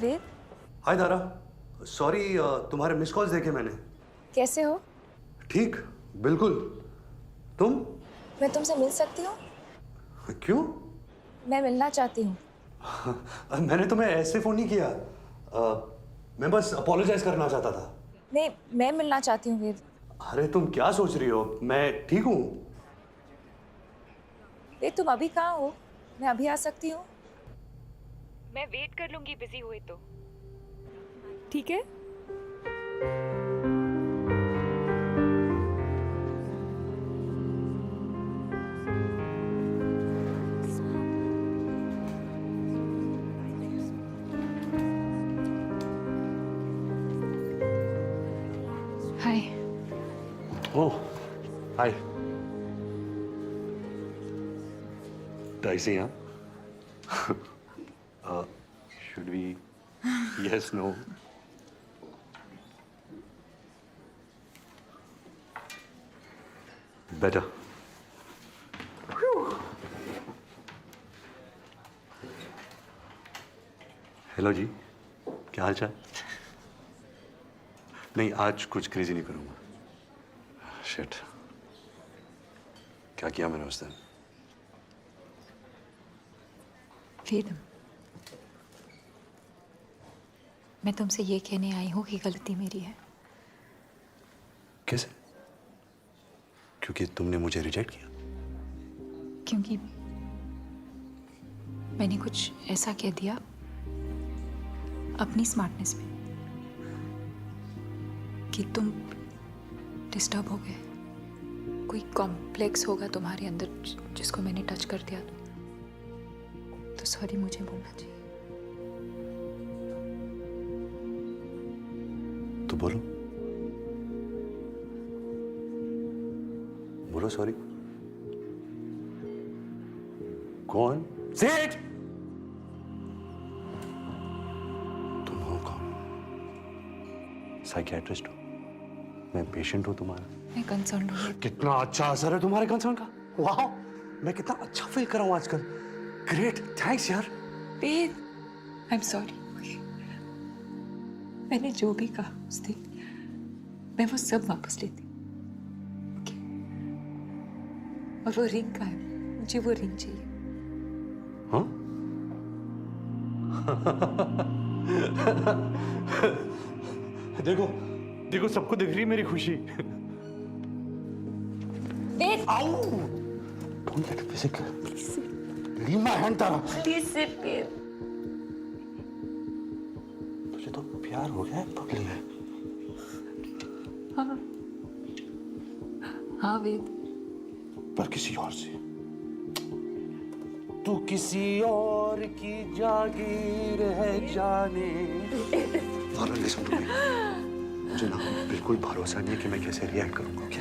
वेद, हाय दारा, सॉरी तुम्हारे मिस कॉल्स देखे मैंने। कैसे हो? ठीक, बिल्कुल। तुम? मैं तुमसे मिल सकती हूँ? क्यों? मैं मिलना चाहती हूँ। मैंने तुम्हें ऐसे फोन नहीं किया। मैं बस अपोलोजाइज करना चाहता था। नहीं, मैं मिलना चाहती हूँ वेद। अरे तुम क्या सोच रही हो? मैं ठीक हूँ। वेद, तुम अभी कहाँ हो? मैं अभी आ सकती हूँ? मैं वेट कर लूंगी बिजी हुए तो। ठीक है? हाय। Oh, hi. डाइसी, हाँ? Should we? Yes, no. Better. Hello ji, क्या हाल चाल? नहीं, आज कुछ क्रेजी नहीं करूंगा। शिट, क्या किया मैंने उस दिन? वेद, मैं तुमसे ये कहने आई हूँ कि गलती मेरी है। कैसे? क्योंकि तुमने मुझे रिजेक्ट किया? क्योंकि मैंने कुछ ऐसा कह दिया अपनी स्मार्टनेस में कि तुम डिस्टर्ब हो गए। कोई कॉम्प्लेक्स होगा तुम्हारे अंदर जिसको मैंने टच कर दिया, तो सॉरी मुझे बोलना चाहिए। तो बोलो, बोलो sorry. Go on. Say it! Psychiatrist हूँ, मैं पेशेंट हूँ तुम्हारा। मैं कंसर्न हूँ। कितना अच्छा असर है तुम्हारे कंसर्न का। वाह, मैं कितना अच्छा फील कर रहा हूँ आजकल। ग्रेट, थैंक्स यार। वेद, आई एम सॉरी। मैंने जो भी कहा उस दिन, मैं वो सब वापस लेती। Okay? और वो रिंग का है, मुझे वो रिंग चाहिए। हाँ? देखो देखो, सबको दिख रही है मेरी खुशी। वेद, आओ, don't get physical. Leave my hand Tara. Please sit Ved. तुझे तो प्यार हो गया है पगली है। हाँ हाँ वेद, पर किसी और से। तू किसी और की जागीर है जाने। तारा, लिसन टू मी। मुझे ना बिल्कुल भरोसा नहीं है कि मैं कैसे रिएक्ट करूंगा। ओके,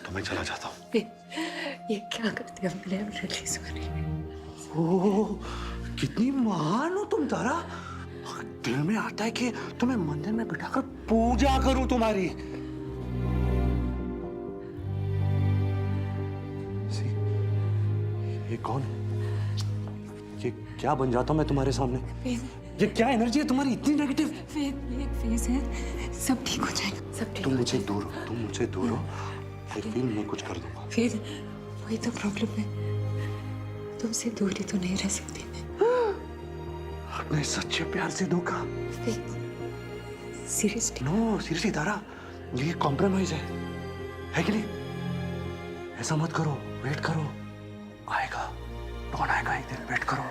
तो मैं चला जाता हूँ। ये क्या करते हो? मैं रियली सॉरी। ओह, कितनी महान हो तुम तारा। दिल में आता है कि तुम्हें मंदिर में बिठाकर पूजा करूं तुम्हारी। ये कौन है? ये क्या बन जाता हूं मैं तुम्हारे सामने? ये क्या एनर्जी है तुम्हारी इतनी नेगेटिव? ये एक फेज है, सब ठीक हो जाएगा, सब ठीक। तुम मुझे दूर हो, तुम मुझे दूर हो। आई फील मैं कुछ कर दूंगा। फिर वही तो प्रॉब्लम है, तुमसे दूरी तो नहीं रह सकती मैं। अपने सच्चे प्यार से धोखा। सीरियसली? नो सीरियसली तारा, ये कॉम्प्रोमाइज है कि नहीं? ऐसा मत करो, वेट करो, आएगा, कौन आएगा एक दिन, वेट करो।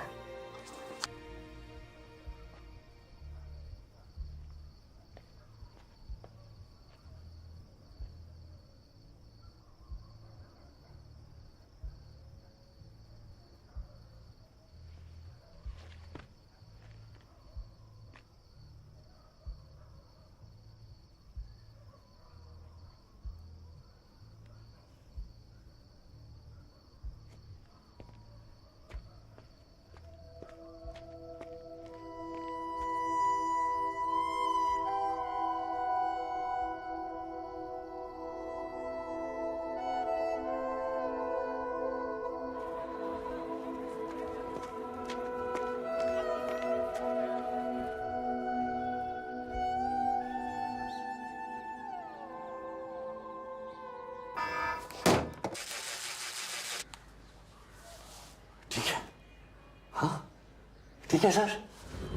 ठीक है sir.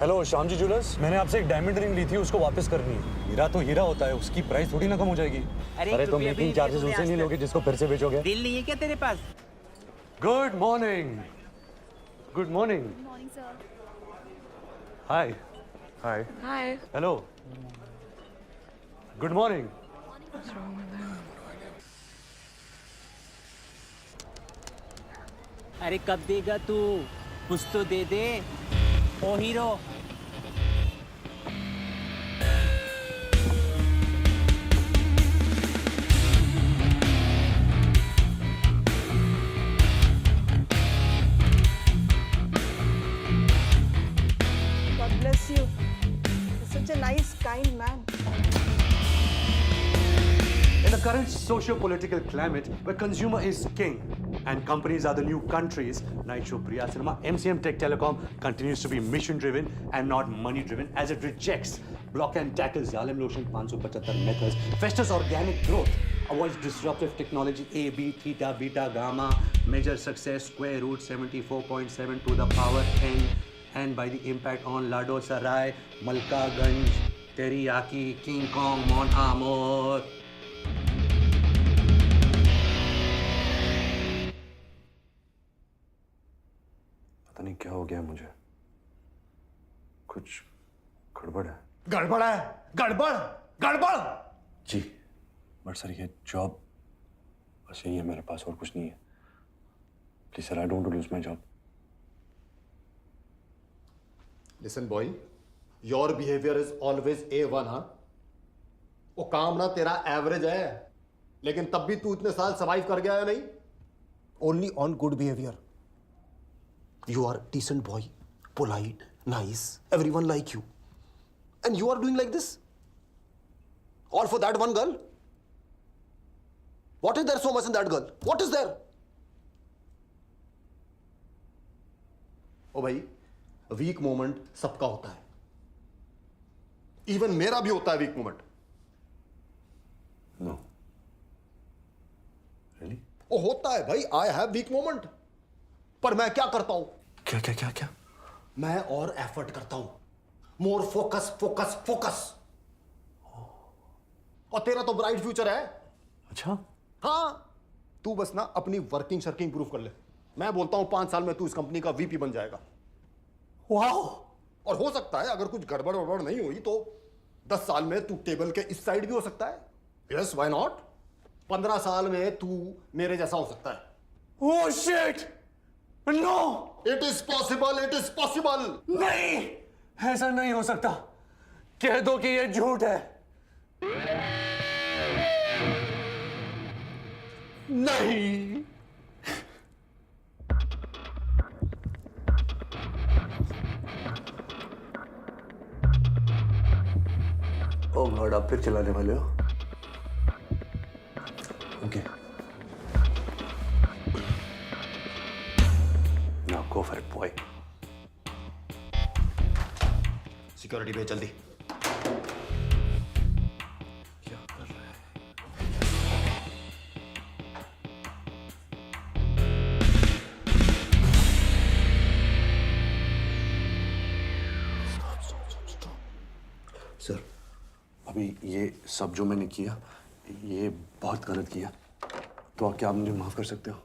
Hello Shyam ji jewellers, मैंने आपसे एक डायमंड रिंग ली थी, उसको वापस करनी है। हीरा तो हीरा होता है, उसकी प्राइस थोड़ी ना कम हो जाएगी। अरे तो मेकिंग चार्जेस उनसे नहीं लोगे जिसको फिर से बेचोगे? दिल नहीं है क्या तेरे पास? Good morning. Good morning. Hi hi hi. Hello, good morning. अरे कब देगा तू? कुछ तो दे दे ओ hero. God bless you. You're such a nice, kind man. In the current socio-political climate where consumer is king and companies are the new countries, Night Show Priya Cinema, MCM Tech Telecom continues to be mission-driven and not money-driven as it rejects block and tackle Xylem Lotion 575 methods, fosters organic growth, avoids disruptive technology A, B, theta, beta, gamma, measure success, square root 74.7 to the power n, and by the impact on Lado Sarai, Malka Ganj, Teriyaki, King Kong, Mon Amour. पता नहीं क्या हो गया मुझे, कुछ गड़बड़ है। गड़बड़ है? गड़बड़ गड़बड़ जी, बट सर ये जॉब बस यही है मेरे पास, और कुछ नहीं है। Please sir, I don't want to lose my job. Listen boy, your behaviour is always A1। हाँ, वो काम ना तेरा एवरेज है, लेकिन तब भी तू इतने साल सर्वाइव कर गया है नहीं? Only on good behaviour. You are decent boy, polite, nice, everyone like you. And you are doing like this? All for that one girl? What is there so much in that girl? What is there? ओ भाई, week moment सबका होता है, even मेरा भी होता है weak moment. No really? ओ होता है भाई, आई हैव वीक मोमेंट, पर मैं क्या करता हूं? क्या क्या क्या क्या? मैं और एफर्ट करता हूं, मोर फोकस फोकस फोकस। और तेरा तो ब्राइट फ्यूचर है। अच्छा? हाँ, तू बस ना अपनी वर्किंग शर्किंग प्रूफ कर ले। मैं बोलता हूं 5 साल में तू इस कंपनी का वीपी बन जाएगा। वाओ! और हो सकता है अगर कुछ गड़बड़ वड़बड़ नहीं हुई तो 10 साल में तू टेबल के इस साइड भी हो सकता है। Yes, why not? 15 साल में तू मेरे जैसा हो सकता है। Oh shit! No! It is possible, it is possible. नहीं, ऐसा नहीं हो सकता। कह दो कि ये झूठ है। नहीं। ओ गॉड, आप फिर चलाने वाले हो? Okay, now go for it boy. Security भेज जल्दी। क्या कर रहा है? सर, अभी ये सब जो मैंने किया, ये बहुत गलत किया, तो क्या आप मुझे माफ कर सकते हो?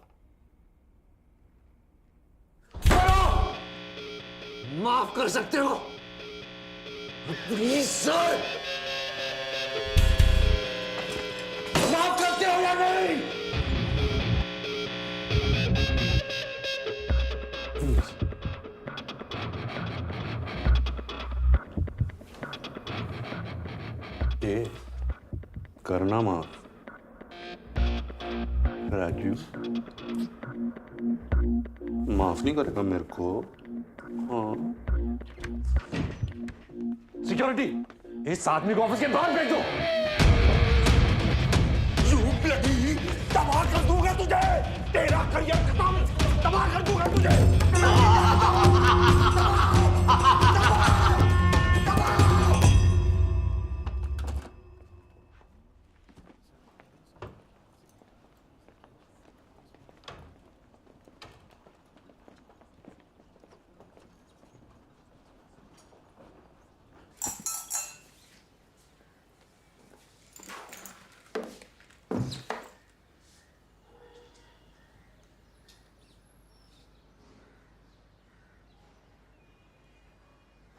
माफ कर सकते हो? प्लीज सर, माफ करते हो या नहीं? ये करना माफ राजू, माफ नहीं करेगा मेरे को। हाँ, सिक्योरिटी, इस आदमी को ऑफिस के बाहर भेज दो। तबाह कर दूंगा तुझे, तेरा करियर खत्म, तबाह कर दूंगा तुझे।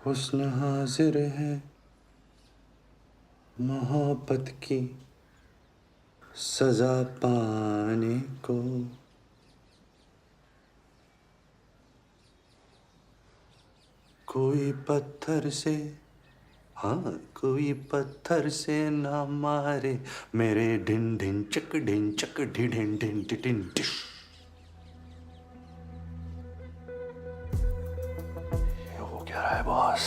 हुस्न हाजिर है मोहब्बत की सजा पाने को, कोई पत्थर से, हाँ कोई पत्थर से ना मारे मेरे ढिन ढिन चक ढिन चक ढिन ढिन ढिन ढिन डिश। है बॉस।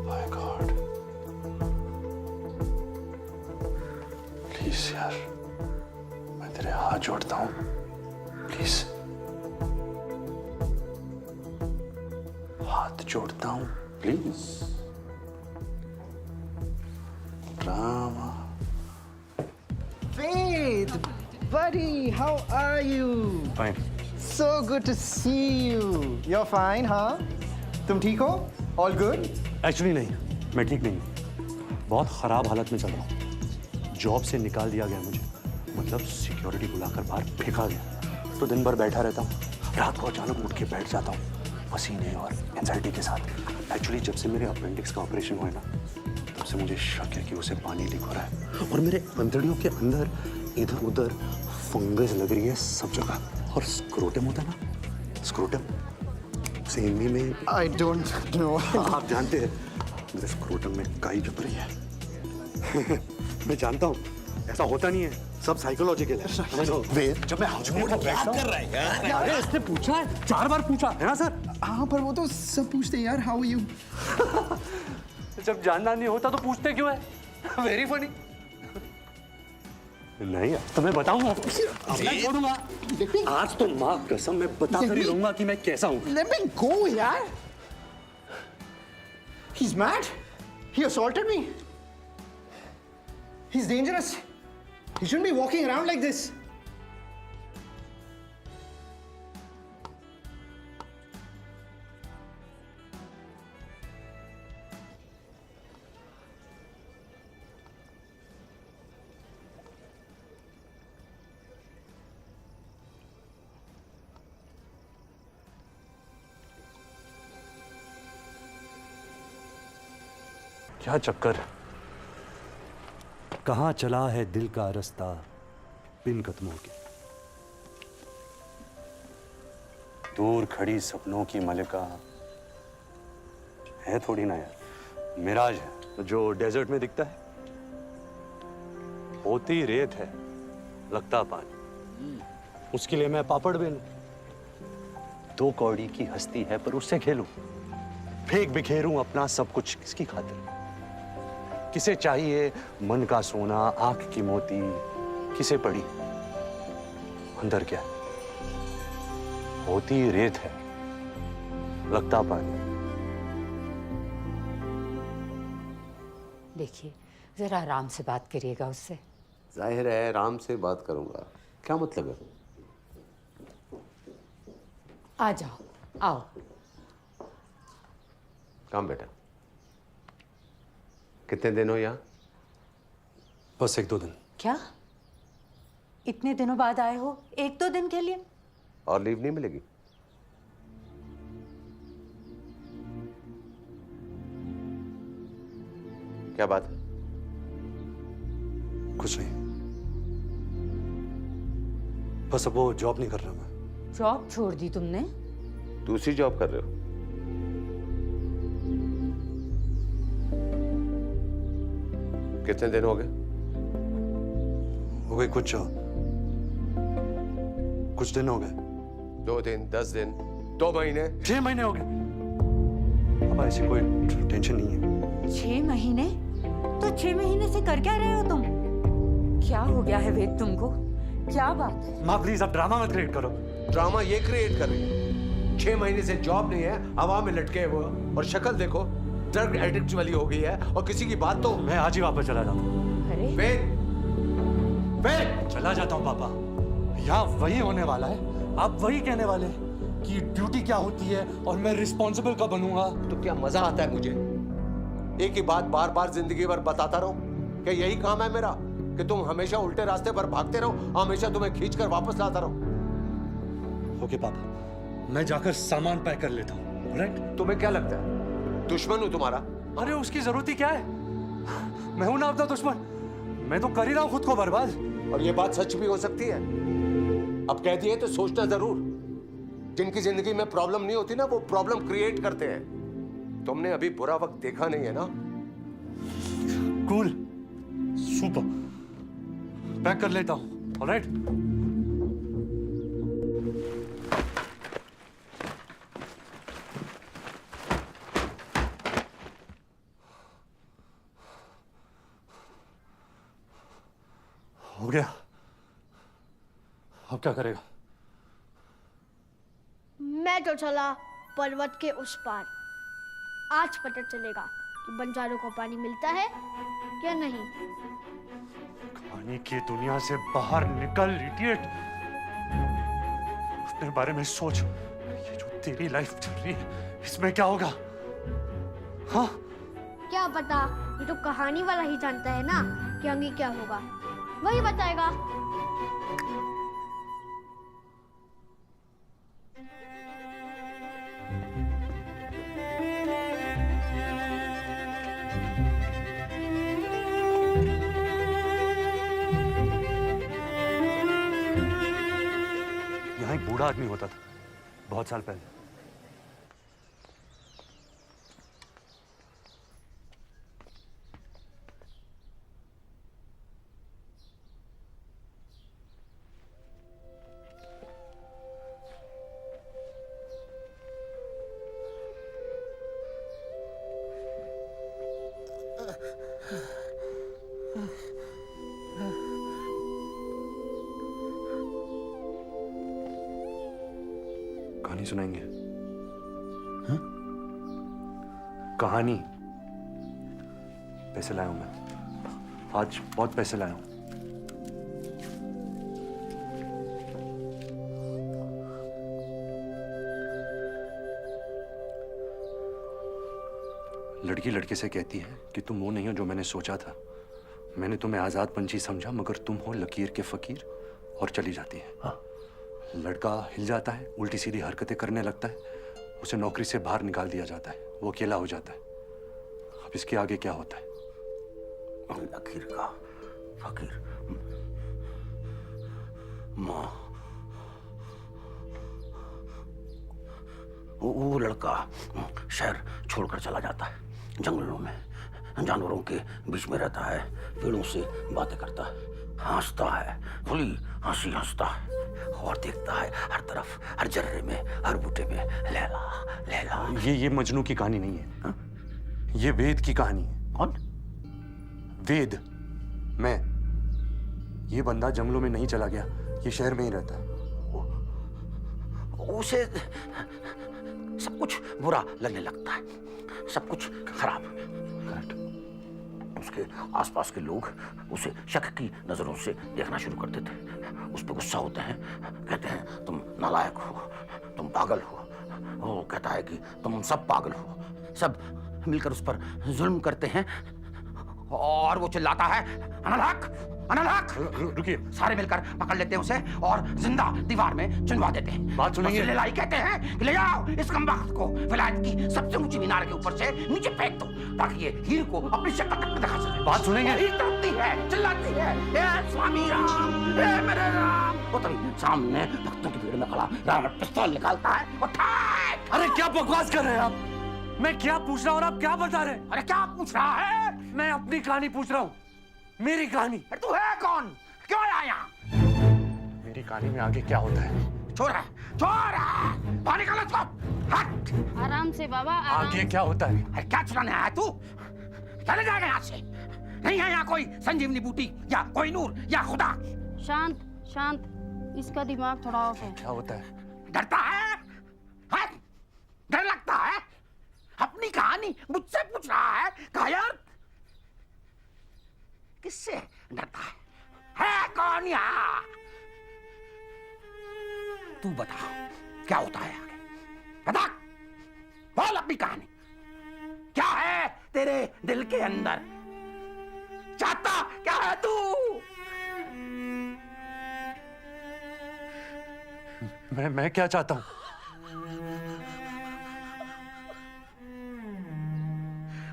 माय गॉड, प्लीज यार, मैं तेरे हाथ जोड़ता हूं, प्लीज हाथ जोड़ता हूं, please. Drama. Faith, buddy, how are you? Fine. So good to see you. You're fine, huh? तुम ठीक हो? All good? एक्चुअली नहीं, मैं ठीक नहीं हूँ, बहुत खराब हालत में चल रहा हूँ। जॉब से निकाल दिया गया मुझे, मतलब सिक्योरिटी बुलाकर बाहर फेंका गया। तो दिन भर बैठा रहता हूँ, रात को अचानक उठ के बैठ जाता हूँ, पसीने और एंजाइटी के साथ। एक्चुअली जब से मेरे अपेंडिक्स का ऑपरेशन हुआ है ना, तब से मुझे शक है कि उसे पानी लीक हो रहा है और मेरे अंतड़ियों के अंदर इधर उधर फंगस लग रही है सब जगह। और स्क्रोटम होता है ना, स्क्रोटम, उसे हिंदी में I don't know. आप जानते हैं, मेरे स्क्रोटम में काई जम रही है। मैं जानता हूँ ऐसा होता नहीं है, सब साइकोलॉजिकल है। जब मैं हॉस्पिटल में बैठता हूँ, अरे इसने पूछा है, 4 बार पूछा है ना सर। हाँ, पर वो तो सब पूछते हैं यार, how are you? जब जानना नहीं होता तो पूछते क्यों है? Very funny. नहीं तो मैं बताऊंगा, नहीं छोड़ूंगा। आज तो माँ कसम मैं बता कर ही रहूंगा कि मैं कैसा हूँ। Let me go, यार। He's mad. He assaulted me. He's dangerous. He shouldn't be walking around like this. क्या चक्कर, कहाँ चला है दिल का रास्ता बिन कदमों के। दूर खड़ी सपनों की मलिका है थोड़ी ना यार, मिराज है जो डेजर्ट में दिखता है। होती रेत है, लगता पानी, उसके लिए मैं पापड़ बेलूं। 2 कौड़ी की हस्ती है पर उससे खेलूं, फेंक बिखेरूं अपना सब कुछ किसकी खातिर। किसे चाहिए मन का सोना, आंख की मोती, किसे पड़ी अंदर क्या है? होती रेत है, लगता पानी। देखिए जरा आराम से बात करिएगा उससे। जाहिर है आराम से बात करूंगा, क्या मतलब है? आ जाओ, आओ। काम बेटा, कितने दिन हो यहाँ? बस 1-2 दिन। क्या इतने दिनों बाद आए हो? 1-2 दिन के लिए? और लीव नहीं मिलेगी? क्या बात है? कुछ नहीं, बस अब वो जॉब नहीं कर रहा मैं। जॉब छोड़ दी तुमने? दूसरी जॉब कर रहे हो? कितने दिन हो गए? हो गए कुछ दिन हो गए। 2 दिन, 10 दिन, 2 महीने, 6 महीने हो गए। अब ऐसी कोई टेंशन नहीं है। 6 महीने? तो 6 महीने से कर क्या रहे हो तुम? क्या हो गया है वेद तुमको? क्या बात है? माँ प्लीज अब ड्रामा मत क्रिएट करो। ड्रामा ये क्रिएट कर रही है। 6 महीने से जॉब नहीं है, हवा में लटके हुए हो, और शक्ल देखो ड्रग एडिक्ट वाली हो गई है, और किसी की बात तो। मैं आज ही वापस चला जाता हूँ। अरे वेद, चला जाता हूँ पापा। यहाँ वही होने वाला है, आप वही कहने वाले कि ड्यूटी क्या होती है और मैं रिस्पॉन्सिबल कब बनूंगा। तो क्या मजा आता है मुझे एक ही बात बार बार जिंदगी भर बताता रहो? क्या यही काम है मेरा कि तुम हमेशा उल्टे रास्ते पर भागते रहो, हमेशा तुम्हें खींचकर वापस लाता रहो? ओके पापा, मैं जाकर सामान पैक कर लेता हूँ। राइट? तुम्हें क्या लगता है दुश्मन हूं तुम्हारा? अरे उसकी जरूरत ही क्या है, मैं हूं ना अपना दुश्मन। मैं तो कर ही रहा हूं खुद को बर्बाद। और ये बात सच भी हो सकती है। अब कह दिए तो सोचना जरूर। जिनकी जिंदगी में प्रॉब्लम नहीं होती ना, वो प्रॉब्लम क्रिएट करते हैं। तुमने अभी बुरा वक्त देखा नहीं है ना? कूल, सुपर, पैक कर लेता हूं। ऑलराइट? हो गया, अब क्या करेगा? मैं तो चला पर्वत के उस पार। आज पता चलेगा कि बंजारों को पानी मिलता है या नहीं। पानी की दुनिया से बाहर निकल इडियट। अपने बारे में सोच। ये जो तेरी लाइफ चल रही है, इसमें क्या होगा? हाँ? क्या पता, ये तो कहानी वाला ही जानता है ना कि आगे क्या होगा, वही बताएगा। यहाँ एक बूढ़ा आदमी होता था बहुत साल पहले। कहानी सुनाएंगे? हाँ? कहानी। पैसे लाया हूं मैं, आज बहुत पैसे लाया हूं। लड़की लड़के से कहती है कि तुम वो नहीं हो जो मैंने सोचा था। मैंने तुम्हें आजाद पंछी समझा, मगर तुम हो लकीर के फकीर, और चली जाती है। हाँ। लड़का हिल जाता है, उल्टी सीधी हरकतें करने लगता है, उसे नौकरी से बाहर निकाल दिया जाता है, वो अकेला हो जाता है। अब इसके आगे क्या होता है? लकीर का फकीर, माँ, वो लड़का शहर छोड़कर चला जाता है, जंगलों में जानवरों के बीच में रहता है, पेड़ों से बातें करता है, हंसता है, खुली हंसी हंसता है, और देखता है हर तरफ, हर जर्रे में, हर बूटे में लैला लैला। ये मजनू की कहानी नहीं है। हा? ये वेद की कहानी है। कौन? वेद। मैं। ये बंदा जंगलों में नहीं चला गया, ये शहर में ही रहता है। उसे सब कुछ बुरा लगने लगता है, सब कुछ खराब। करेक्ट। उसके आसपास के लोग उसे शक की नजरों से देखना शुरू कर देते हैं, उस पर गुस्सा होते हैं, कहते हैं तुम नालायक हो, तुम पागल हो। वो कहता है कि तुम सब पागल हो। सब मिलकर उस पर जुल्म करते हैं और वो चिल्लाता है अनलहक अनलहक। रुकिए। सारे मिलकर पकड़ लेते हैं उसे और जिंदा दीवार में चुनवा देते हैं। बात सुनेंगे? ले लाई कहते हैं कि ले जाओ इस कमबख्त को विलायत की सबसे ऊंची मीनार के ऊपर से नीचे फेंक दो, ताकि ये हीर को अपनी शक्ल तक दिखा सके। बात सुनेंगे? हीर तड़पती है, चिल्लाती है, ए स्वामी राम, ए मेरे राम। वो तभी सामने भक्तों की भीड़ में खड़ा रावण पिस्तौल निकालता है और ठाक। अरे क्या बकवास कर रहे हैं आप? मैं क्या पूछ रहा हूँ और आप क्या बता रहे हैं? अरे क्या पूछ रहा है? मैं अपनी कहानी पूछ रहा हूँ, मेरी कहानी। तू है कौन? क्यों आया यहाँ? मेरी कहानी में आगे क्या होता है? चोर है, चोर है, बाहर निकालो इसको। हट। आराम से बाबा, आराम आगे क्या होता है? अरे क्या चुराने आया तू? चले जाएगा यहाँ से। नहीं है यहाँ कोई संजीवनी बूटी या कोई नूर या खुदा। शांत शांत, इसका दिमाग थोड़ा ऑफ है। क्या होता है? डरता है? डर लगता है? अपनी कहानी मुझसे पूछ रहा है? कायर, किससे डरता है कौन यहाँ? तू बता क्या होता है आगे, बता, बोल अपनी कहानी। क्या है तेरे दिल के अंदर? चाहता क्या है तू? मैं क्या चाहता हूँ?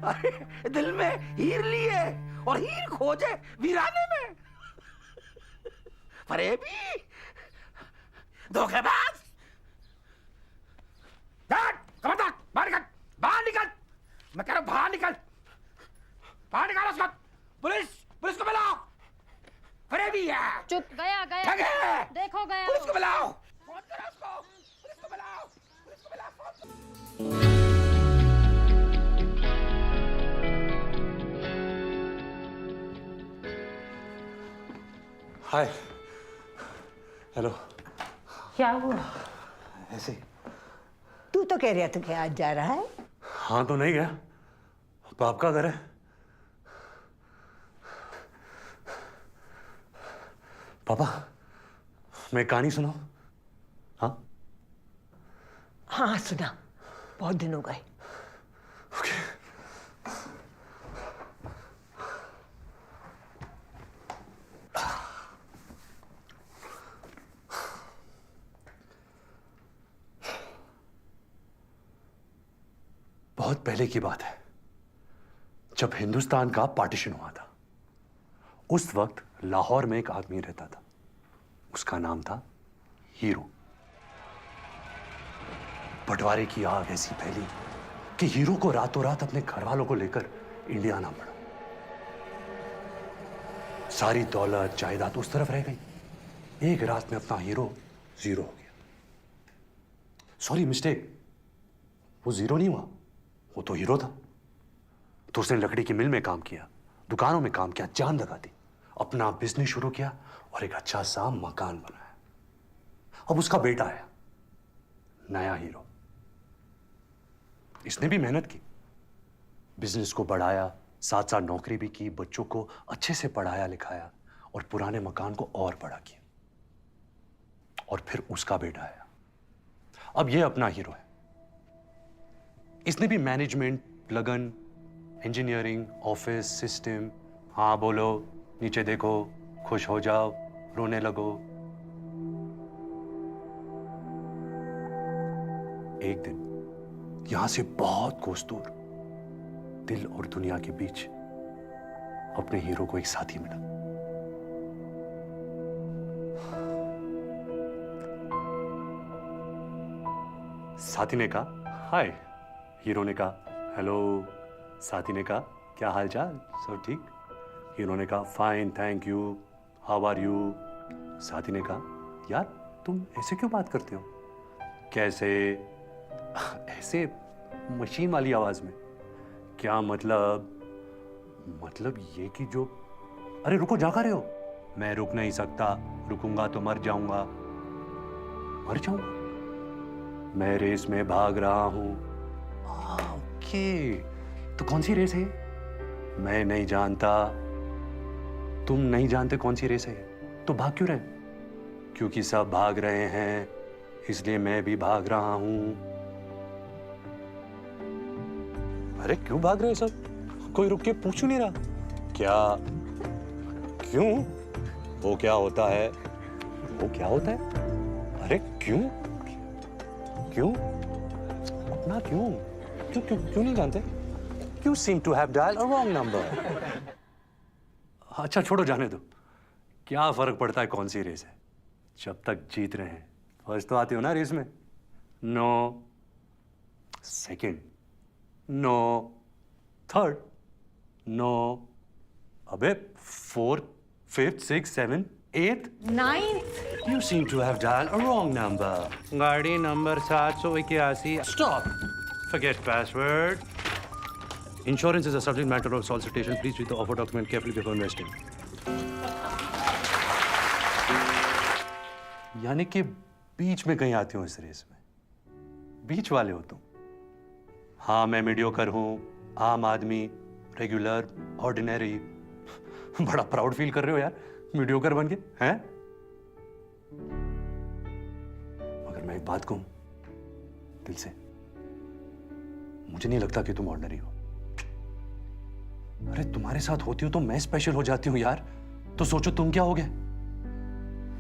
अरे दिल में हीर लिए और हीर खोजे वीराने में। फरेबी, धोखेबाज। खबरदार, बाहर निकल, बाहर निकल। मैं कह रहा हूं बाहर निकल, बाहर निकालो उसको। पुलिस को बुलाओ। फरेबी है। चुप, गया गया। ठग है। देखो गया। पुलिस को बुलाओ, फोन करो उसको, पुलिस को बुलाओ, पुलिस को बुलाओ, फोन करो। हाय, हेलो। क्या हुआ? ऐसे। तू तो कह रहा था कि आज जा रहा है। हाँ तो नहीं गया, बाप का घर है। पापा, मैं कहानी सुनाऊं? हाँ हाँ सुना, बहुत दिन हो गए। बहुत पहले की बात है, जब हिंदुस्तान का पार्टीशन हुआ था। उस वक्त लाहौर में एक आदमी रहता था, उसका नाम था हीरो। बंटवारे की आग ऐसी फैली कि हीरो को रातों रात अपने घर वालों को लेकर इंडिया आना पड़ा। सारी दौलत जायदाद उस तरफ रह गई। एक रात में अपना हीरो जीरो हो गया। सॉरी, मिस्टेक, वो जीरो नहीं हुआ, वो तो हीरो था। तो उसने लकड़ी की मिल में काम किया, दुकानों में काम किया, जान लगा दी, अपना बिजनेस शुरू किया और एक अच्छा सा मकान बनाया। अब उसका बेटा आया, नया हीरो। इसने भी मेहनत की, बिजनेस को बढ़ाया, साथ साथ नौकरी भी की, बच्चों को अच्छे से पढ़ाया लिखाया और पुराने मकान को और बड़ा किया। और फिर उसका बेटा आया, अब ये अपना हीरो है। इसने भी मैनेजमेंट, लगन, इंजीनियरिंग, ऑफिस, सिस्टम, हाँ बोलो, नीचे देखो, खुश हो जाओ, रोने लगो। एक दिन यहां से बहुत कोस दूर, दिल और दुनिया के बीच, अपने हीरो को एक साथी मिला। साथी ने कहा हाय, हीरो ने कहा हेलो। साथी ने कहा क्या हाल चाल, सब ठीक? हीरो ने कहा fine thank you, how are you? साथी ने कहा यार तुम ऐसे क्यों बात करते हो? कैसे? ऐसे मशीन वाली आवाज में। क्या मतलब? मतलब ये कि जो, अरे रुको, जा रहे हो? मैं रुक नहीं सकता, रुकूंगा तो मर जाऊंगा। मर जाऊंगा? मैं रेस में भाग रहा हूं। ओके, तो कौन सी रेस है? मैं नहीं जानता। तुम नहीं जानते कौन सी रेस है? तो भाग क्यों रहे? क्योंकि सब भाग रहे हैं, इसलिए मैं भी भाग रहा हूं। अरे क्यों भाग रहे हैं सब? कोई रुक के पूछ नहीं रहा क्या? क्यों? वो क्या होता है? वो क्या होता है? अरे क्यों? क्यों? अपना क्यों? क्यों क्यों क्यों नहीं जानते? You seem to have dialed a wrong number. अच्छा छोड़ो, जाने दो। क्या फर्क पड़ता है कौन सी रेस है, जब तक जीत रहे हैं। फर्स्ट तो आते हो ना रेस में? No. Second? No. Third? No. अबे fourth, fifth, six, seven, eight, ninth. You seem to have dialed a wrong number. गाड़ी number 781. Stop. Forget password. Insurance is a subject matter of solicitation. Please read the offer document carefully before investing. यानी कि बीच में कहीं आते हो इस race में, बीच वाले हो तुम। हाँ मैं मीडियोकर हूँ, आम आदमी, रेगुलर, ऑर्डिनरी। बड़ा प्राउड फील कर रहे हो यार मीडियोकर बन के, हैं? मगर मैं एक बात कहूं दिल से, मुझे नहीं लगता कि तुम ऑर्डिनरी हो। अरे तुम्हारे साथ होती हो तो मैं स्पेशल हो जाती हूं यार। तो सोचो तुम क्या हो गए।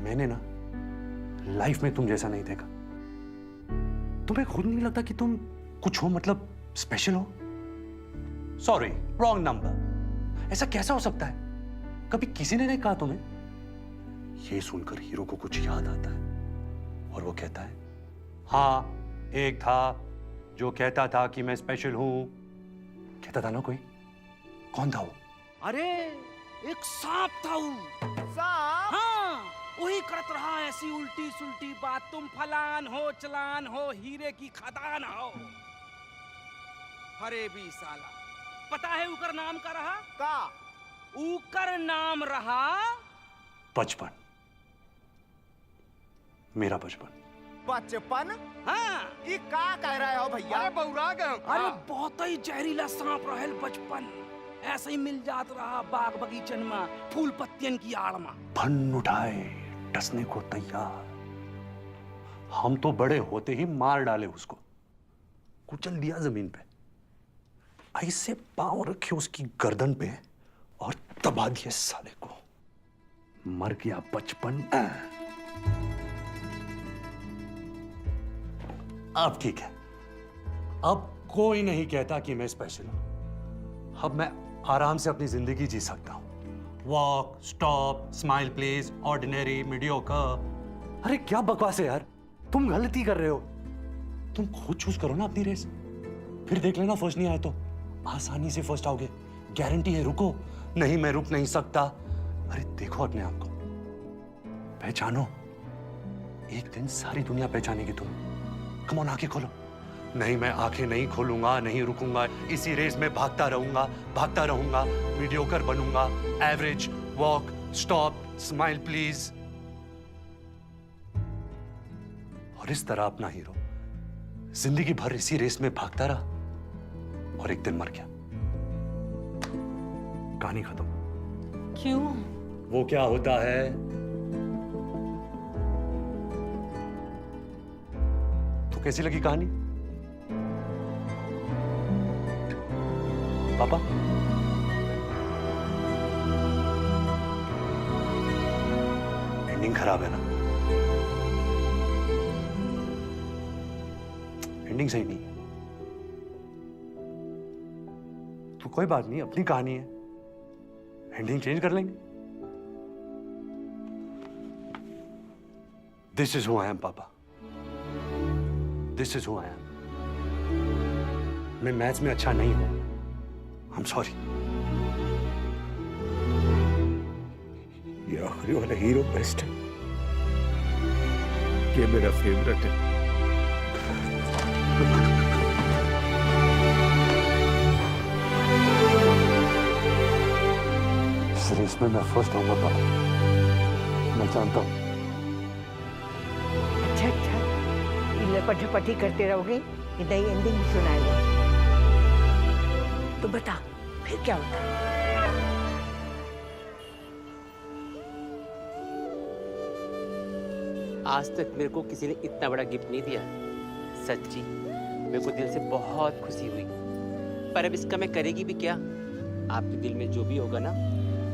मैंने ना लाइफ में तुम जैसा नहीं देखा। तुम्हें खुद नहीं लगता कि तुम कुछ हो, मतलब स्पेशल हो? Sorry, wrong number. ऐसा कैसा हो सकता है? कभी किसी ने नहीं कहा तुम्हें? ये सुनकर हीरो को कुछ याद आता है और वो कहता है हाँ एक था जो कहता था कि मैं स्पेशल हूं। कहता था ना कोई? कौन था वो? अरे एक सांप था वो। सांप? हाँ, वही करत रहा ऐसी उल्टी सुल्टी बात। तुम फलान हो, चलान हो, हीरे की खदान हो। अरे भी साला, पता है उकर नाम का रहा? का? उकर नाम रहा बचपन। मेरा बचपन। बचपन? हाँ। ये का कह रहे हो भैया? अरे बौरा गए। अरे बहुत ही जहरीला सांप रहल बचपन। ऐसे ही मिल जात रहा बाग बगीचन में, फूल पत्तियन की आड़ में। फन उठाए, डसने को तैयार। हम तो बड़े होते ही मार डाले उसको, कुचल दिया जमीन पे। ऐसे पांव रखे उसकी गर्दन पे और दबा दिए साले को। मर गया बचपन। अब ठीक है, अब कोई नहीं कहता कि मैं स्पेशल हूं। अब मैं आराम से अपनी जिंदगी जी सकता हूं। Walk, stop, smile please, ordinary, mediocre. अरे क्या बकवास है यार, तुम गलती कर रहे हो। तुम खुद चूज करो ना अपनी रेस, फिर देख लेना फर्स्ट नहीं आए तो आसानी से फर्स्ट आओगे, गारंटी है। रुको, नहीं मैं रुक नहीं सकता। अरे देखो अपने आप को, पहचानो। एक दिन सारी दुनिया पहचानेगी तुम। कम ऑन, आंखें खोलो, नहीं, मैं आंखें नहीं खोलूंगा, नहीं रुकूंगा। इसी रेस में भागता रहूंगा, मीडियोकर बनूंगा। Average, walk, stop, smile please. और इस तरह अपना हीरो जिंदगी भर इसी रेस में भागता रहा और एक दिन मर गया। कहानी खत्म। क्यों? वो क्या होता है? तो कैसी लगी कहानी पापा? एंडिंग खराब है ना? एंडिंग सही नहीं है तो कोई बात नहीं, अपनी कहानी है, एंडिंग चेंज कर लेंगे। This is who I am papa, this is who I am. मैं मैच में अच्छा नहीं हूं, आई एम सॉरी। ये आखिरी वाला हीरो बेस्ट है, ये मेरा फेवरेट है। इस रेस में मैं फर्स्ट आऊंगा पापा, मैं जानता हूं। अच्छा, लपट-झपटी करते रहोगे कि नई एंडिंग भी सुनाएगा? तो बता फिर क्या होता है? आज तक मेरे को किसी ने इतना बड़ा गिफ्ट नहीं दिया। सच्ची मेरे को दिल से बहुत खुशी हुई। पर अब इसका मैं करेगी भी क्या? आपके दिल में जो भी होगा ना,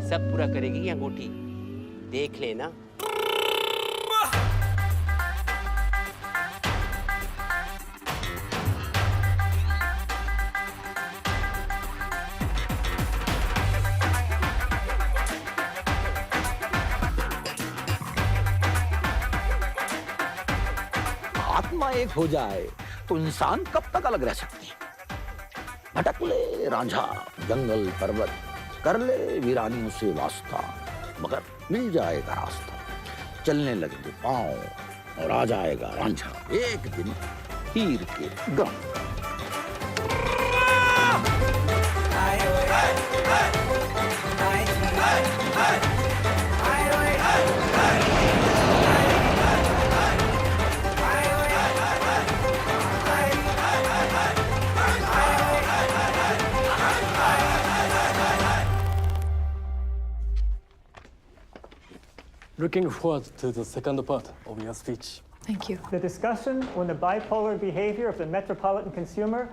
सब पूरा करेगी ये अंगूठी, देख लेना। आत्मा एक हो जाए तो इंसान कब तक अलग रह सकते हैं? भटक ले रांझा जंगल पर्वत, कर ले वीरानियों से वास्ता, मगर मिल जाएगा रास्ता। चलने लगेंगे पांव और आ जाएगा रांझा एक दिन हीर के गम। Looking forward to the second part of your speech. Thank you. The discussion on the bipolar behavior of the metropolitan consumer.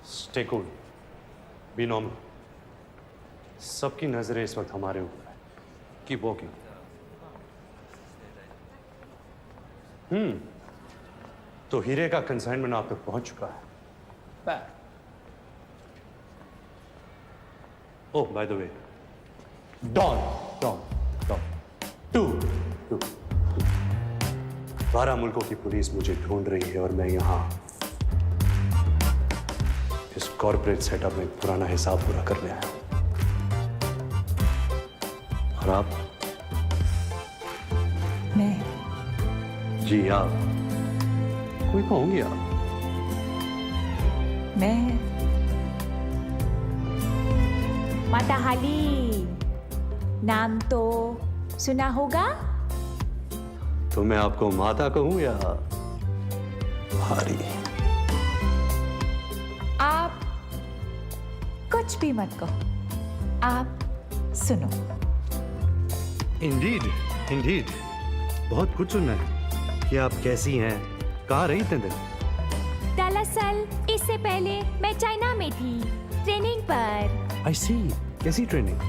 Stay cool. Be normal. सबकी नजरें इस वक्त हमारे ऊपर है। Keep walking. तो हीरे का कंसाइनमेंट आप तक पहुंच चुका है। Oh, by the way, Dawn. 12 मुल्कों की पुलिस मुझे ढूंढ रही है और मैं यहाँ इस कॉर्पोरेट सेटअप में पुराना हिसाब पूरा करने आया हूं। और आप? मैं? जी आप। कोई कहूंगी आप? मैं माता हाली, नाम तो सुना होगा? तो मैं आपको माता कहूं या हारी? आप कुछ भी मत कहो, आप सुनो। इंडीड, इंडीड, बहुत कुछ सुनना है कि आप कैसी हैं, कहाँ रही इतने दिन? दरअसल इससे पहले मैं चाइना में थी, ट्रेनिंग पर। आई सी, कैसी ट्रेनिंग?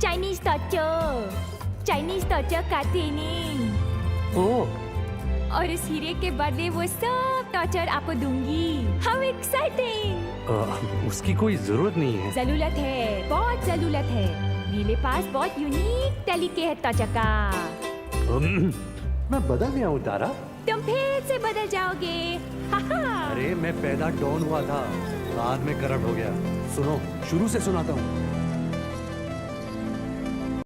चाइनीज टॉर्चर का ट्रेनिंग। ओह, और इस हीरे के बदले वो सब टॉर्चर आपको दूंगी। How exciting! उसकी कोई जरूरत नहीं है। जरूरत है, बहुत जरूरत है। मेरे पास बहुत यूनिक तरीके है टॉर्चर का। मैं बदल गया हूँ तारा। तुम फिर से बदल जाओगे। अरे मैं पैदा डॉन हुआ था, बाद में करप्ट हो गया। सुनो, शुरू से सुनाता हूँ।